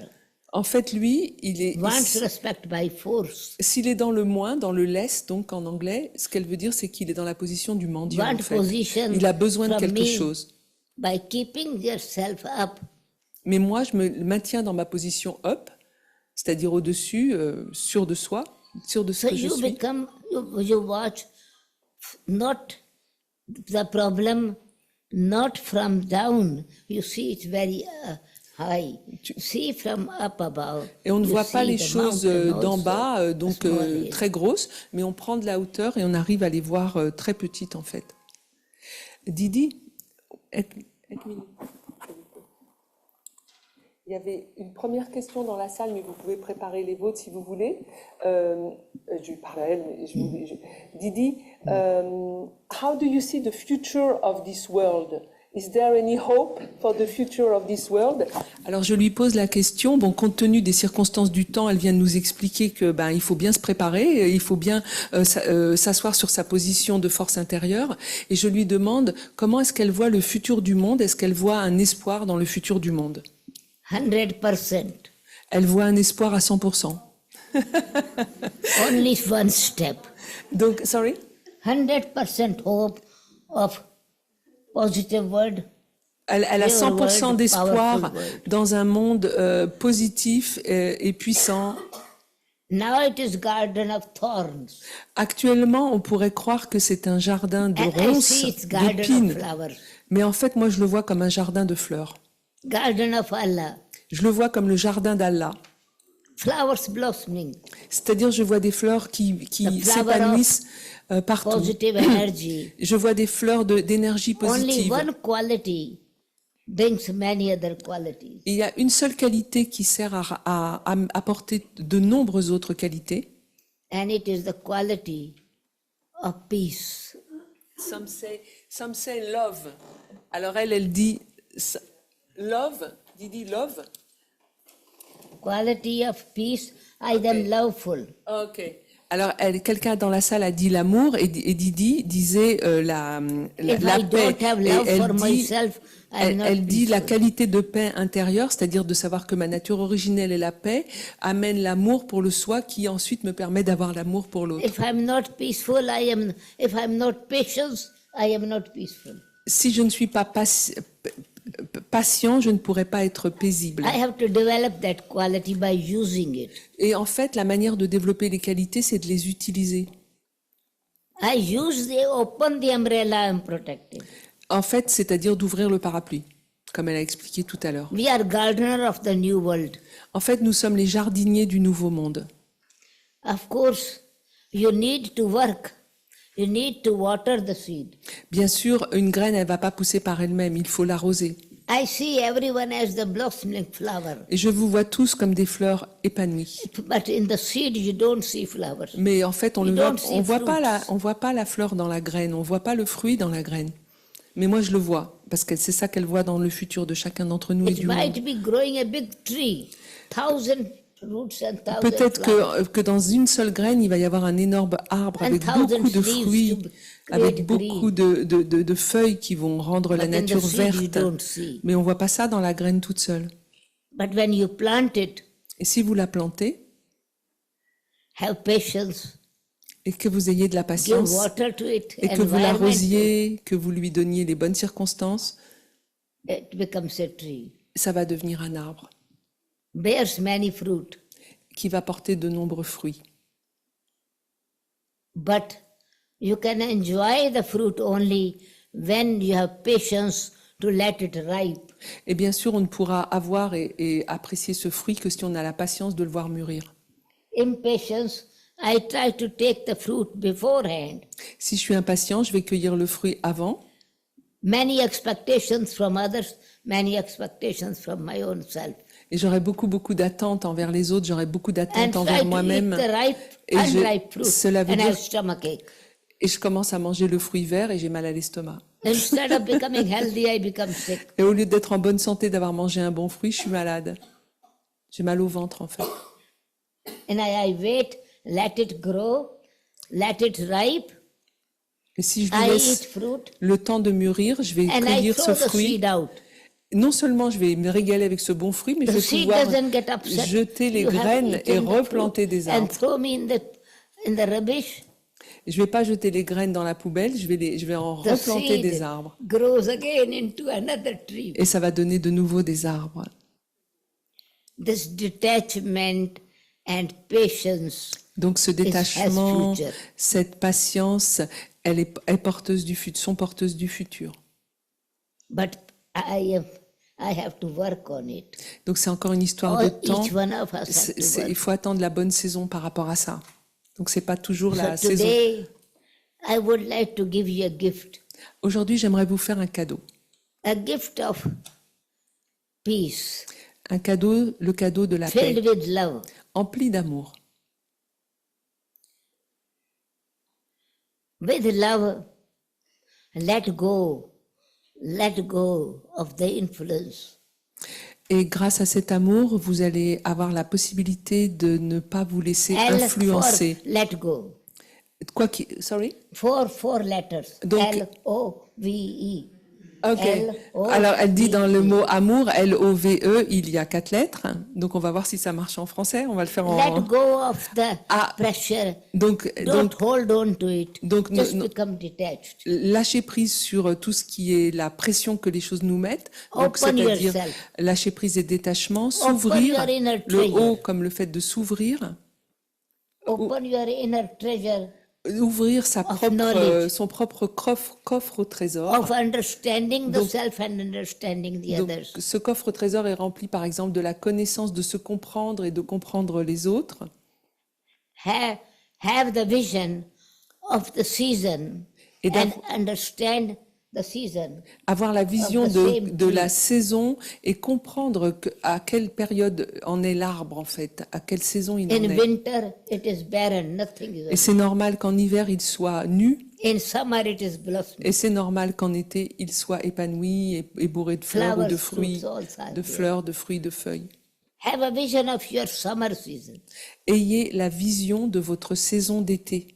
lui, il est, Wants respect by force. s'il est dans le moins, dans le less, donc en anglais, ce qu'elle veut dire, c'est qu'il est dans la position du mendiant. Want En fait. position Il a besoin de from quelque me. chose. By keeping yourself up. Mais moi, je me maintiens dans ma position up, c'est-à-dire au-dessus, sûr de soi, sûr de ce So que je you suis. become, you watch not the problem, not from down. You see it very high. See from up above. Et on ne You voit pas see les the choses mountain d'en also, bas, a donc small hill. très grosses, mais on prend de la hauteur et on arrive à les voir très petites en fait. Didi, il y avait une première question dans la salle, mais vous pouvez préparer les vôtres si vous voulez. Je lui parle à elle, mais Didi, how do you see the future of this world? Is there any hope for the future of this world? Alors je lui pose la question. Bon, compte tenu des circonstances du temps, elle vient de nous expliquer que il faut bien se préparer, il faut bien s'asseoir sur sa position de force intérieure. Et je lui demande comment est-ce qu'elle voit le futur du monde. Est-ce qu'elle voit un espoir dans le futur du monde? 100%. Elle voit un espoir à 100%. Only one step. Donc, sorry? 100% hope of positive word. Elle a Pure 100% world, d'espoir powerful world. dans un monde positif et puissant. Now it is garden of thorns. Actuellement, on pourrait croire que c'est un jardin de And I ronces, see it's garden of d'épines. flowers. Mais en fait, moi, je le vois comme un jardin de fleurs. Garden of Allah. Je le vois comme le jardin d'Allah. Flowers blossoming. C'est-à-dire, je vois des fleurs qui The flower s'épanouissent partout. Positive energy. Je vois des fleurs d'énergie Only positive. one quality brings many other qualities. Et il y a une seule qualité qui sert à apporter de nombreuses autres qualités. And it is the quality of peace. Some say love. Alors elle dit love. Didi, love. Quality of peace, I am loveful. Ok. Alors, quelqu'un dans la salle a dit l'amour et Didi disait la If la I paix. don't have Et love for elle dit, myself, I'm not elle dit la peaceful. qualité de paix intérieure, c'est-à-dire de savoir que ma nature originelle est la paix, amène l'amour pour le soi qui ensuite me permet d'avoir l'amour pour l'autre. If I'm not peaceful, if I'm not patient, I am not peaceful. Si je ne suis pas patient, je ne pourrai pas être paisible. I have to develop that quality by using it. Et en fait, la manière de développer les qualités, c'est de les utiliser. Open the umbrella, I'm protected. En fait, c'est-à-dire d'ouvrir le parapluie, comme elle a expliqué tout à l'heure. We are gardener of the new world. En fait, nous sommes les jardiniers du nouveau monde. Of course, you need to work. You need to water the seed. Bien sûr, une graine, elle va pas pousser par elle-même, il faut l'arroser. I see everyone as the blossoming flower. Et je vous vois tous comme des fleurs épanouies. But in the seed, you don't see flowers. Mais en fait, on You le voit, don't see on voit pas fruits. on voit pas la fleur dans la graine, on voit pas le fruit dans la graine. Mais moi, je le vois, parce que c'est ça qu'elle voit dans le futur de chacun d'entre nous et It du monde. might be growing a big tree, 1,000 roots and 1,000 Peut-être flowers. que dans une seule graine, il va y avoir un énorme arbre And avec 1,000 beaucoup de leaves fruits, to avec create beaucoup de feuilles qui vont rendre la But in the nature seed, you verte. don't see. Mais on voit pas ça dans la graine toute seule. But when you plant it, Et si vous la plantez have patience, et que vous ayez de la give patience water to it, et que vous environment, l'arrosiez, que vous lui donniez les bonnes circonstances, it becomes a tree. ça va devenir un arbre Bears many fruit. qui va porter de nombreux fruits. But you can enjoy the fruit only when you have patience to let it ripe. Et bien sûr, on ne pourra avoir et apprécier ce fruit que si on a la patience de le voir mûrir. Impatience, I try to take the fruit beforehand. Si je suis impatient, je vais cueillir le fruit avant. Many expectations from others, many expectations from my own self. Et j'aurai beaucoup d'attentes envers les autres, j'aurai beaucoup And d'attentes try envers to eat moi-même. the ripe, Et unripe fruit, cela veut and dire, have stomachache. et je commence à manger le fruit vert et j'ai mal à l'estomac. Instead of becoming healthy, I become sick. Et au lieu d'être en bonne santé, d'avoir mangé un bon fruit, je suis malade. J'ai mal au ventre, en fait. And I wait, let it grow, let it ripe. Et si je lui I eat laisse fruit, le temps de mûrir, je vais and I cueillir throw ce the fruit. seed out. Non seulement je vais me régaler avec ce bon fruit, mais je The vais seed pouvoir doesn't get upset. jeter les You have graines et eaten the replanter fruit des and arbres. throw me in the rubbish. Je vais pas jeter les graines dans la poubelle, je vais en The replanter des seed arbres. grows again into another tree. Et ça va donner de nouveau des arbres. This detachment and patience Donc ce has détachement, future. cette patience, elle est porteuse du futur, sont porteuses du futur. But I have to work on it. Donc c'est encore une histoire de temps. Each one of us has to Il work. faut attendre la bonne saison par rapport à ça. Donc c'est pas toujours la So saison. today, I would like to give you a gift. Aujourd'hui, j'aimerais vous faire un cadeau. A gift of peace, Un cadeau, le cadeau de la paix, filled with love. empli d'amour. With love, let go of the influence. Et grâce à cet amour, vous allez avoir la possibilité de ne pas vous laisser L for influencer. let go. Quoi qui, sorry? Four letters. Donc- L-O-V-E. Ok. L-O-V-E. Alors, elle dit dans le mot amour, L-O-V-E, il y a 4 lettres. Donc, on va voir si ça marche en français. On va le faire Let en. go of the Ah. pressure. Donc, Don't hold on to it. donc, Just no- become detached. lâcher prise sur tout ce qui est la pression que les choses nous mettent. Donc, Open c'est-à-dire yourself. lâcher prise et détachement, s'ouvrir. your inner Le treasure. haut comme le fait de s'ouvrir. Open your inner treasure Ouvrir knowledge. son propre coffre au trésor. of understanding the Donc- self and understanding the Donc, others. ce coffre au trésor est rempli, par exemple, de la connaissance de se comprendre et de comprendre les autres. Have the vision of the season Et and understand the season. Avoir la vision Of the same de la tree. saison et comprendre à quelle période en est l'arbre, en fait, à quelle saison il en In est. winter, it is barren, nothing is. Et c'est normal qu'en hiver, il soit nu. In summer, it is blossoming. Et c'est normal qu'en été, il soit épanoui et bourré de fleurs ou de Flowers, fruits, fruits, all are de there. fleurs, de fruits, de feuilles. Have a vision of your summer season. Ayez la vision de votre saison d'été.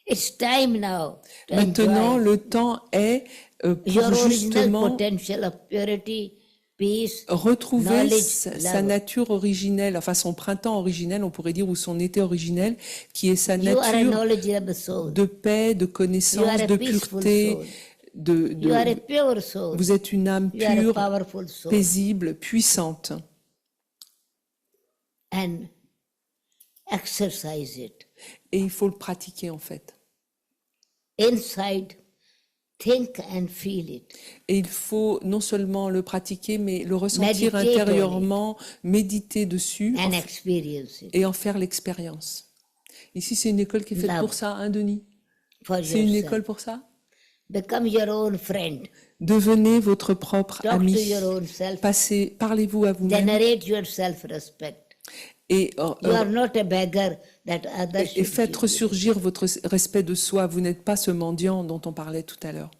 It's time now to Maintenant, enjoy le temps est your pour original justement potential of purity, peace, retrouver knowledge, sa love. nature originelle, enfin son printemps originel, on pourrait dire, ou son été originel, qui est sa You are a nature knowledgeable soul. de paix, de You are connaissance, a de peaceful pureté, soul. de, You are a de- pure soul. vous êtes une âme You are a pure, powerful soul. paisible, puissante. And exercise it. Et il faut le pratiquer en fait. Inside, think and feel it. Et il faut non seulement le pratiquer, mais le ressentir Meditate on it. intérieurement, méditer dessus And experience it et en faire l'expérience. Ici, c'est une école qui est faite Love. pour ça, hein, Denis? for C'est une yourself. école pour ça? Become your own friend. Devenez votre propre Talk to ami. your own self. Parlez-vous à vous-même Generate your self-respect. et, You are not a beggar that others et should faites give you. ressurgir votre respect de soi. Vous n'êtes pas ce mendiant dont on parlait tout à l'heure.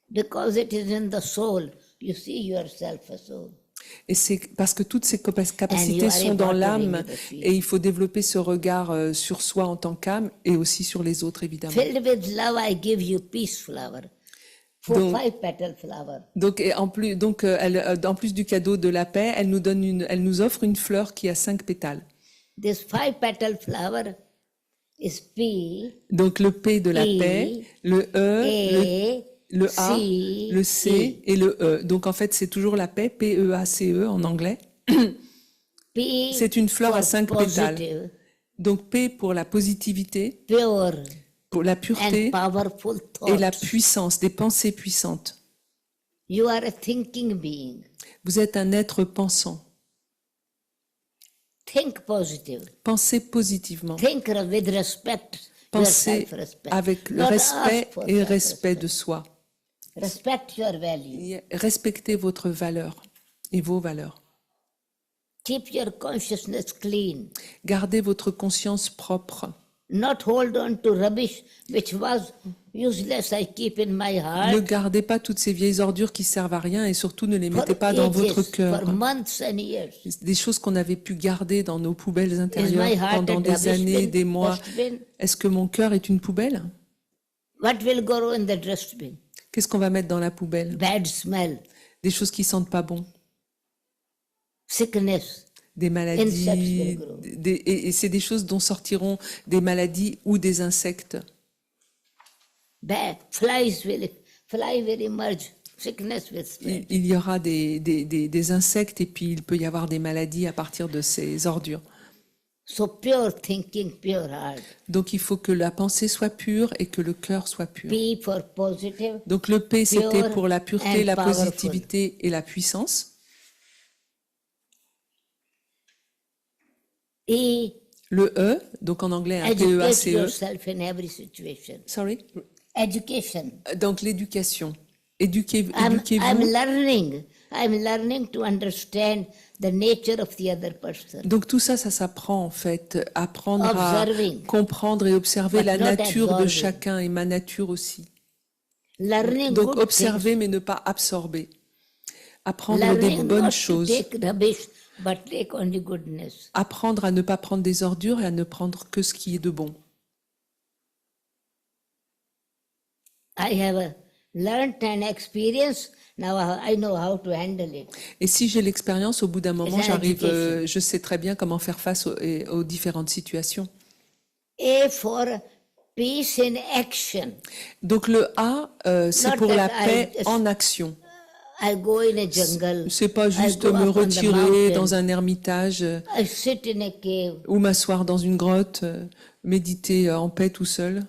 Because it is in the soul. You see yourself a soul. Et c'est parce que toutes ces And you capacités are sont dans embodied l'âme in the field. et il faut développer ce regard sur soi en tant qu'âme et aussi sur les autres, évidemment. Filled with love, I give you peace flower. Donc- 5-petal flower. Donc, en plus du cadeau de la paix, elle nous offre une fleur qui a 5 pétales. This 5-petal flower is P, Donc le P de la E, paix, le E, A, le A, C, le C et le E. Donc en fait, c'est toujours la paix, P-E-A-C-E en anglais. P C'est une fleur for à 5 pétales. positive, Donc P pour la positivité, pure, pour la and pureté powerful et la thoughts. puissance, des pensées puissantes. You are a thinking being. Vous êtes un être pensant. Think positive. Pensez positivement. Think with respect. Your Pensez self-respect. avec Not respect ask for et self-respect. respect de soi. Respect your value. Respectez votre valeur et vos valeurs. Keep your consciousness clean. Gardez votre conscience propre. Not hold on to rubbish which was useless. I keep in my Ne heart gardez pas toutes ces vieilles ordures qui servent à rien et surtout ne les for mettez pas dans votre ages, cœur. for months and years. Des choses qu'on avait pu garder dans nos poubelles Is my intérieures heart pendant a des rubbish années, bin, des mois. dustbin? Est-ce que mon cœur est une poubelle? What will go in the dustbin? Qu'est-ce qu'on va mettre dans la poubelle? Bad smell, Des choses qui sentent pas bon, sickness. des maladies, Insects will grow. et c'est des choses dont sortiront des maladies ou des insectes. Bad fly will emerge. Sickness will spread. Il y aura des insectes et puis il peut y avoir des maladies à partir de ces ordures. So pure thinking, pure heart. Donc il faut que la pensée soit pure et que le cœur soit pur. P for positive. Donc le P, c'était Pure pour la pureté, and la powerful. positivité et la puissance. E, Le E, donc en anglais un educate P-E-A-C-E. yourself in every situation. Sorry. Education. Donc l'éducation. Éduquez-vous. I'm learning to understand the nature of the other person. Donc tout ça, ça s'apprend en fait. Apprendre Observing. à comprendre et observer But la not nature de absorbing. chacun et ma nature aussi. Learning Donc good observer mais ne pas absorber. things. Apprendre Learning des bonnes not choses. to take rubbish, but take only goodness. Apprendre à ne pas prendre des ordures et à ne prendre que ce qui est de bon. I have learned and experienced. Now I know how to handle it. Et si j'ai l'expérience, au bout d'un moment, It's an j'arrive, education. je sais très bien comment faire face aux différentes situations. A for peace in action. Donc le A, c'est Not pour that la I paix just- en action. I go in a jungle. C'est pas I juste go me up on the retirer mountain. dans un ermitage I sit in a cave. ou m'asseoir dans une grotte, méditer en paix tout seul.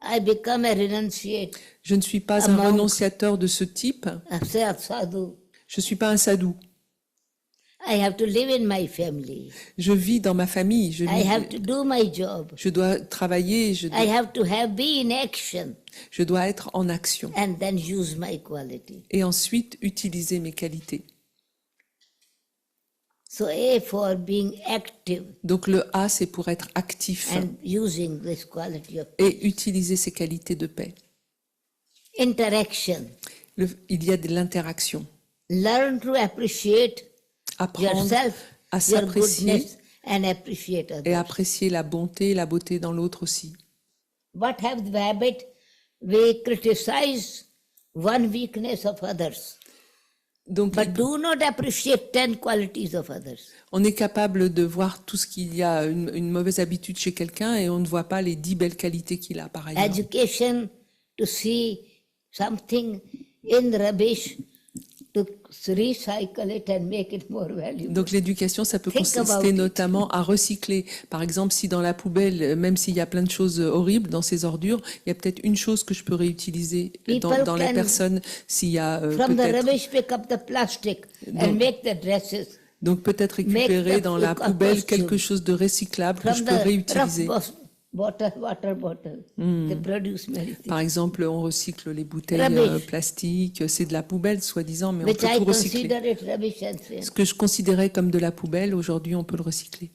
I become a renunciate. Je ne suis pas A un monk. renonciateur de ce type. I say a sadhu. Je suis pas un sadhu. I have to live in my family. Je vis dans ma famille. I have to do my job. Je dois travailler. I have to be in action Je dois être en action. and then use my quality. Et ensuite, utiliser mes qualités. So A for being active Donc le A, c'est pour être actif and using this quality of et utiliser ses qualités de paix. interaction. Il y a de l'interaction. Learn to appreciate Apprendre yourself à your s'apprécier goodness and appreciate et others. apprécier la bonté et la beauté dans l'autre aussi. But have the habit, we criticize one weakness of others, Donc, but do not appreciate 10 qualities of others. on est capable de voir tout ce qu'il y a, une mauvaise habitude chez quelqu'un, et on ne voit pas les 10 belles qualités qu'il a par ailleurs. Education, to see something in rubbish, to recycle it and make it more valuable. Donc l'éducation, ça peut Think about consister it. notamment à recycler. Par exemple, si dans la poubelle, même s'il y a plein de choses horribles dans ces ordures, il y a peut-être une chose que je peux réutiliser dans la can, personne. S'il y a from the peut-être, rubbish, pick up the plastic Donc- and make the dresses. donc peut-être make récupérer the dans la costume. poubelle quelque chose de recyclable que From je peux the réutiliser. rough water bottle, they produce many things. Par exemple, on recycle les bouteilles Rubbish. plastiques. C'est de la poubelle, soi-disant, mais on Which peut I tout recycler. consider it rubbish and sin. Ce que je considérais comme de la poubelle, aujourd'hui, on peut le recycler.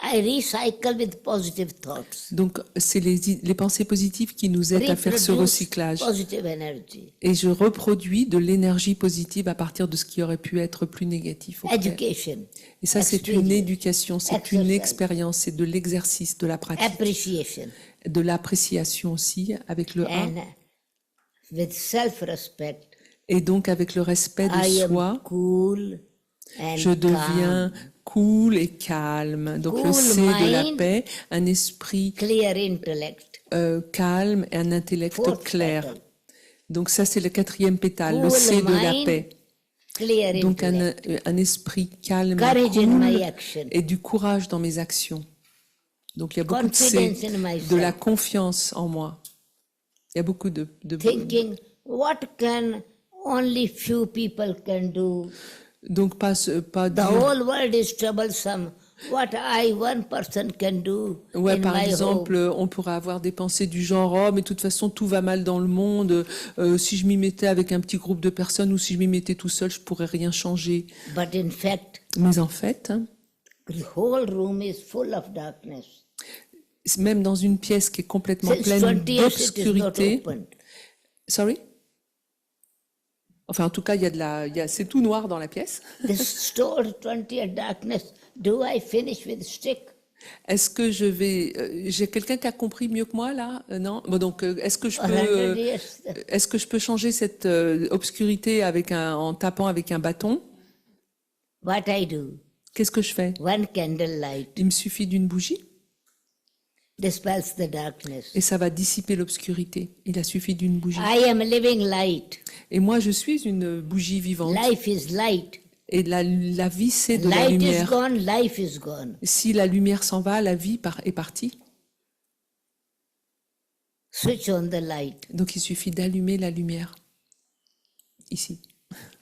I recycle with positive thoughts. Donc, c'est les pensées positives qui nous aident à faire ce Reproduce recyclage. positive energy. Et je reproduis de l'énergie positive à partir de ce qui aurait pu être plus négatif. au clair. Education, Et ça, c'est une experience, éducation, c'est une exercise. expérience, c'est de l'exercice, de la pratique, appreciation, de l'appréciation aussi, avec le A. and with self-respect, Et donc, avec le respect de I am soi, cool and je deviens calm, cool et calme. Donc, le Cool C de la mind. paix, un esprit clear intellect. calme et un intellect Fourth clair. petal. Donc, ça, c'est le 4e pétale, le Cool C de la mind, paix. clear Donc, intellect. un esprit calme, Courage in my cool, action. et du courage dans mes actions. Donc, il y a beaucoup de C, Confidence in myself. de la confiance en moi. Il y a beaucoup de Thinking, what can only few people can do? donc pas The dire, whole world is troublesome. What one person can do ouais, in par my exemple, home? on pourrait avoir des pensées du genre, oh, mais de toute façon, tout va mal dans le monde. Si je m'y mettais avec un petit groupe de personnes ou si je m'y mettais tout seul, je pourrais rien changer. But in fact, Mais en fait, hein, the whole room is full of darkness. même dans une pièce qui est complètement Since pleine 20 years, it is not d'obscurité, opened. sorry? Enfin, en tout cas, c'est tout noir dans la pièce. This store 20 year darkness. Do I finish with stick? Est-ce que je vais, j'ai quelqu'un qui a compris mieux que moi là? Non? Bon, donc, est-ce que je Or 100 peux, years? est-ce que je peux changer cette obscurité en tapant avec un bâton? What I do? Qu'est-ce que je fais? One candle light Il me suffit d'une bougie dispels the darkness. et ça va dissiper l'obscurité. Il a suffi d'une bougie. I am a living light. Et moi, je suis une bougie vivante. Life is light. Et la vie, c'est de la Light is lumière. gone, life is gone. Si la lumière s'en va, la vie est partie. Switch on the light. Donc, il suffit d'allumer la lumière. Ici.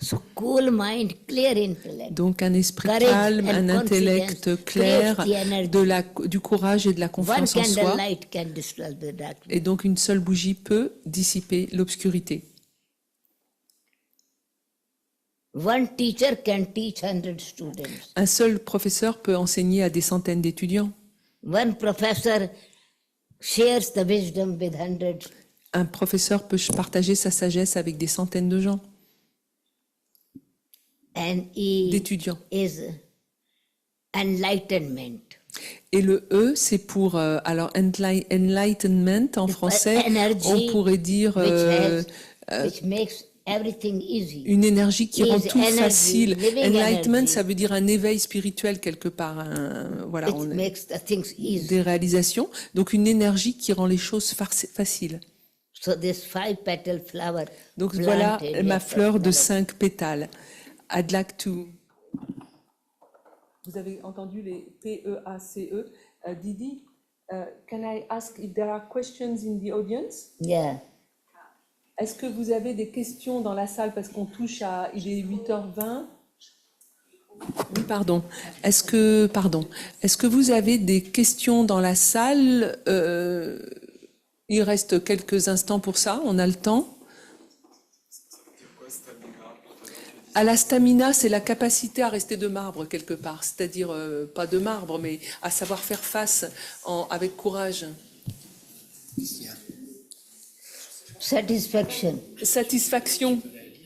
So cool mind, clear intellect. Donc, un esprit Courage calme, and un intellect confidence clair, creates the energy. du courage et de la One confiance en candle soi. light can dispel the darkness. Et donc, une seule bougie peut dissiper l'obscurité. One teacher can teach 100 students. Un seul professeur peut enseigner à des centaines d'étudiants. One professor shares the wisdom with hundreds. Un professeur peut partager sa sagesse avec des centaines de gens, And E d'étudiants. is enlightenment. Et le E, c'est pour, alors, enlightenment en français, Energy on pourrait dire which makes everything easy. une énergie qui Is rend tout energy, facile. living Enlightenment, energy. ça veut dire un éveil spirituel quelque part. Voilà, It makes the things easy. des réalisations. Donc, une énergie qui rend les choses faciles. So this 5-petal flower. Donc, voilà planted ma your fleur de personality. 5 pétales. I'd like to... Vous avez entendu les P-E-A-C-E. Didi, can I ask if there are questions in the audience? Yeah. Est-ce que vous avez des questions dans la salle parce qu'on touche à... Il est 8h20. Oui, pardon. Est-ce que vous avez des questions dans la salle? Il reste quelques instants pour ça, on a le temps. À la stamina, c'est la capacité à rester de marbre quelque part, c'est-à-dire pas de marbre, mais à savoir faire face avec courage. Satisfaction. Satisfaction.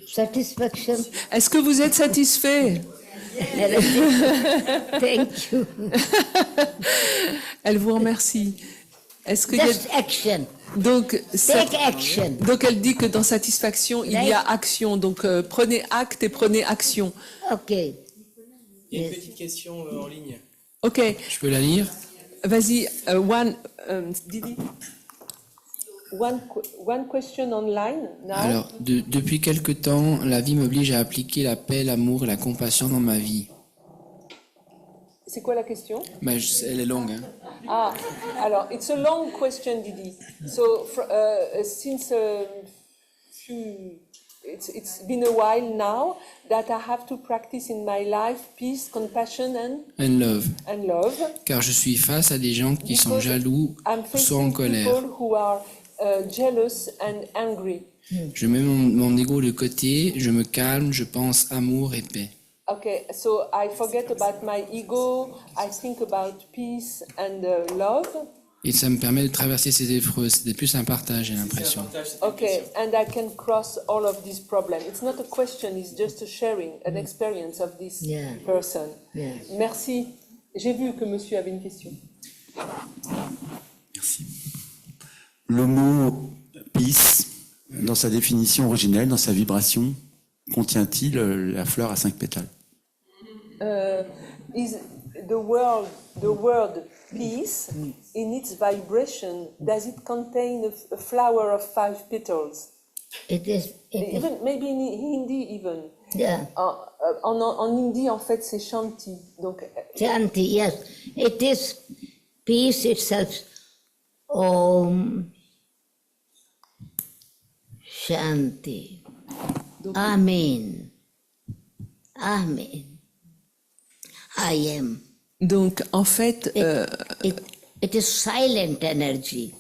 Satisfaction. Est-ce que vous êtes satisfait? Thank you. Elle vous remercie. Est-ce qu'il y a... Just action. Donc, Take action. donc elle dit que dans satisfaction, il y a action. Donc prenez acte et prenez action. Okay. Il y a une petite question en ligne. Ok, Je peux la lire? vas-y. Didi. One question online now. Alors, depuis quelque temps, la vie m'oblige à appliquer la paix, l'amour et la compassion dans ma vie. C'est quoi la question? Elle est longue, hein. Ah, alors, it's a long question, Didi. So, since it's been a while now that I have to practice in my life peace, compassion And love. and love. Car je suis face à des gens qui sont Because jaloux I'm ou sont en facing colère. people who are jealous and angry. Je mets mon ego de côté, je me calme, je pense amour et paix. Okay, so I forget about my ego, I think about peace and love. Et ça me permet de traverser ces épreuves. C'était plus un partage, j'ai l'impression. Okay, and I can cross all of these problems. It's not a question, it's just a sharing, an experience of this Yeah. person. Yeah. Merci. J'ai vu que monsieur avait une question. Merci. Le mot peace, dans sa définition originelle, dans sa vibration, contient-il la fleur à 5 pétales? Is the word peace, in its vibration, does it contain a flower of 5 petals? It is. Even, maybe in Hindi even. Yeah. En hindi, en fait, c'est Shanti. Donc, Shanti, yes. It is peace itself. Om Shanti. Amen. Amen. I am. donc en fait, It is silent energy.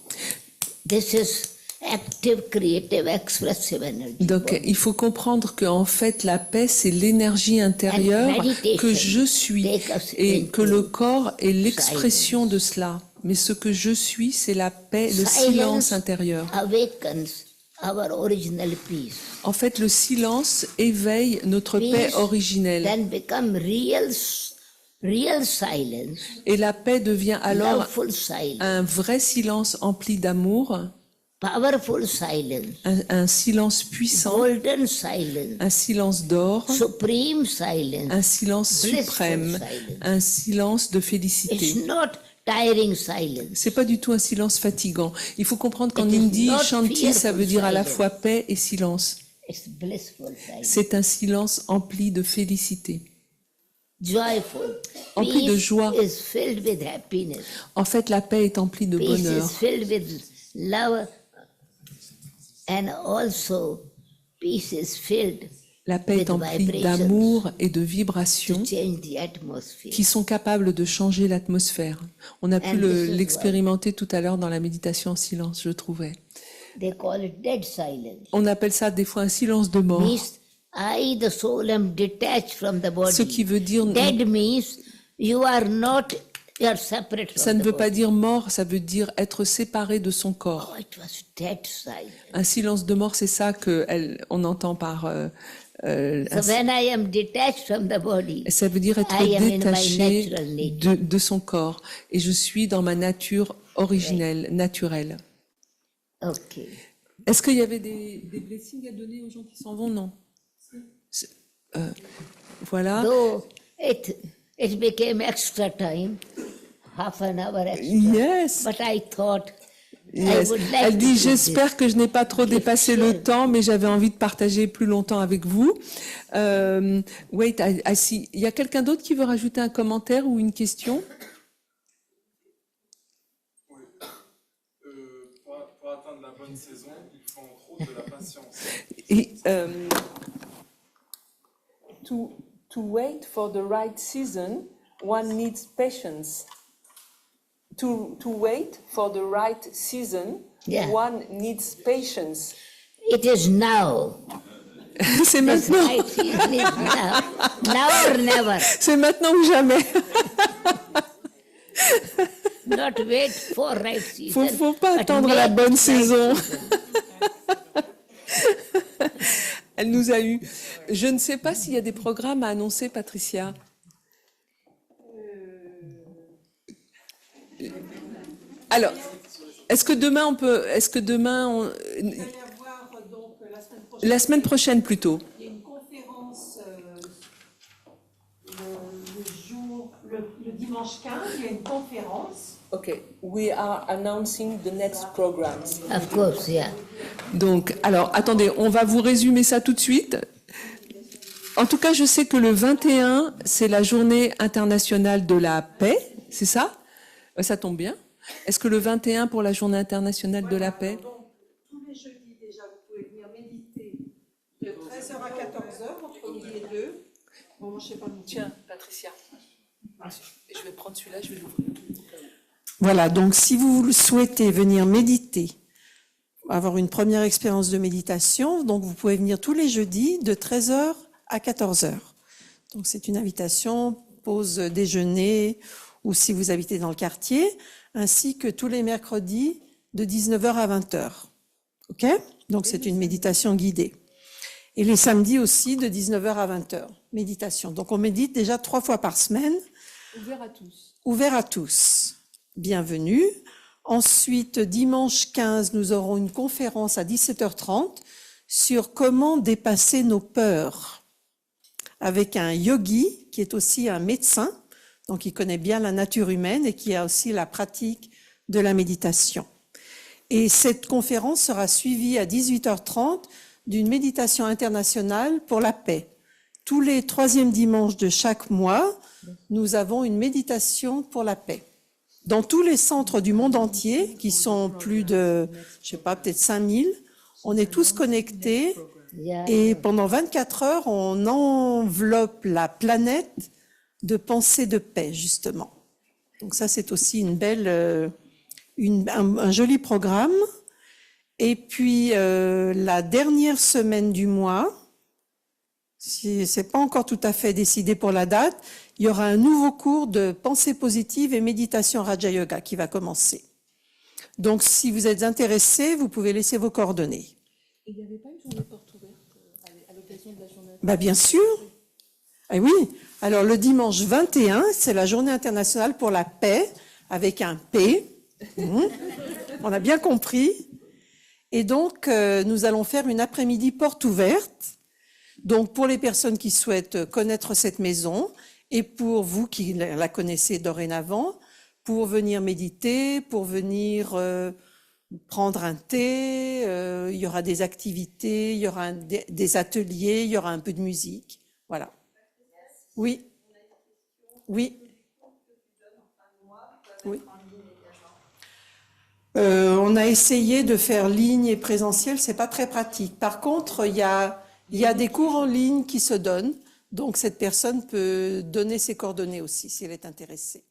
This is active, creative, expressive energy. donc il faut comprendre que en fait, la paix, c'est l'énergie intérieure And meditation que je suis take us et into que le corps est l'expression de cela. Mais ce que je suis, c'est la paix, le silence intérieur. Awakens our original peace. En fait, le silence éveille notre paix Peace originelle. then become real silence, Et la paix devient alors loveful silence, un vrai silence empli d'amour, powerful silence, un silence puissant, golden silence, un silence d'or, supreme silence. un silence Blissful suprême, silence. un silence de It's félicité. not tiring silence. C'est pas du tout un silence fatigant. Il faut comprendre qu'en It is hindi, not shanti, ça veut fearful dire à la silence. fois paix et silence. It's blissful silence, C'est un silence empli de félicité. joyful. Empli de Peace joie. is filled with happiness. En fait, la paix est emplie de Peace bonheur. is filled with love, and also peace is filled La paix with est emplie vibrations d'amour et de to vibrations change the atmosphere. qui sont capables de changer l'atmosphère. On a pu And this is l'expérimenter tout à l'heure dans la méditation en silence, je trouvais. They call it dead silence. On appelle ça des fois un silence de mort. Means I, the soul, am detached from the body. Ce qui veut dire, Dead means you are separate from ça ne the veut pas body. dire mort, ça veut dire être séparé de son corps. Oh, it was dead silence. Un silence de mort, c'est ça que on entend par. So when I am detached from the body, Ça veut dire être I am in my détaché natural nature. de son corps. Et je suis dans ma nature originelle, naturelle. Okay. Est-ce qu'il y avait des blessings à donner aux gens qui s'en vont? Non. Voilà. Though it became extra time, half an hour extra. Yes. But I thought Yes. I would like Elle to dit, do j'espère que je n'ai pas trop dépassé le temps, mais j'avais envie de partager plus longtemps avec vous. Wait, I see. Il y a quelqu'un d'autre qui veut rajouter un commentaire ou une question? Pour atteindre la bonne saison, il faut entre autres de la patience. Et, to wait for the right season, one needs patience. To wait for the right season, Yeah. one needs patience. It is now. C'est This maintenant. right season is now. Now or never. C'est maintenant ou jamais. Not wait for right season. Faut pas but attendre make la bonne right saison. season. Elle nous a eu. Je ne sais pas s'il y a des programmes à annoncer, Patricia. Alors, est-ce que demain on peut, Il va y avoir donc la semaine prochaine plutôt. il y a une conférence le dimanche 15, il y a une conférence. Okay, we are announcing the next programs. Of course, yeah. Donc, alors, attendez, on va vous résumer ça tout de suite. En tout cas, je sais que le 21, c'est la journée internationale de la paix, c'est ça? Ça tombe bien. Est-ce que le 21 pour la journée internationale de la paix? Donc, tous les jeudis déjà, vous pouvez venir méditer de 13h à 14h, entre midi et 2. Bon, moi, je sais pas le Tiens, Patricia, je vais prendre celui-là, je vais l'ouvrir. Voilà, donc si vous souhaitez venir méditer, avoir une première expérience de méditation, donc vous pouvez venir tous les jeudis de 13h à 14h. Donc c'est une invitation, pause déjeuner, ou si vous habitez dans le quartier, ainsi que tous les mercredis de 19h à 20h. OK? Donc c'est une méditation guidée. Et les samedis aussi de 19h à 20h, méditation. Donc on médite déjà 3 fois par semaine. Ouvert à tous. Ouvert à tous. Bienvenue. Ensuite, dimanche 15, nous aurons une conférence à 17h30 sur comment dépasser nos peurs avec un yogi qui est aussi un médecin, donc il connaît bien la nature humaine et qui a aussi la pratique de la méditation. Et cette conférence sera suivie à 18h30 d'une méditation internationale pour la paix. Tous les 3e dimanches de chaque mois, nous avons une méditation pour la paix. Dans tous les centres du monde entier, qui sont plus de, je sais pas, peut-être 5000, on est tous connectés Yeah. et pendant 24 heures, on enveloppe la planète de pensées de paix, justement. Donc ça, c'est aussi une belle, un joli programme. Et puis, la dernière semaine du mois, si c'est pas encore tout à fait décidé pour la date, il y aura un nouveau cours de pensée positive et méditation Raja Yoga qui va commencer. Donc, si vous êtes intéressé, vous pouvez laisser vos coordonnées. Il n'y avait pas une journée porte ouverte à l'occasion de la journée? Bah, bien sûr. Ah oui. Alors, le dimanche 21, c'est la journée internationale pour la paix, avec un P. On a bien compris. Et donc, nous allons faire une après-midi porte ouverte. Donc, pour les personnes qui souhaitent connaître cette maison, et pour vous qui la connaissez dorénavant, pour venir méditer, pour venir prendre un thé, il y aura des activités, il y aura des ateliers, il y aura un peu de musique. Voilà. Oui. Oui. Oui. On a essayé de faire ligne et présentiel, c'est pas très pratique. Par contre, il y a des cours en ligne qui se donnent, donc cette personne peut donner ses coordonnées aussi si elle est intéressée.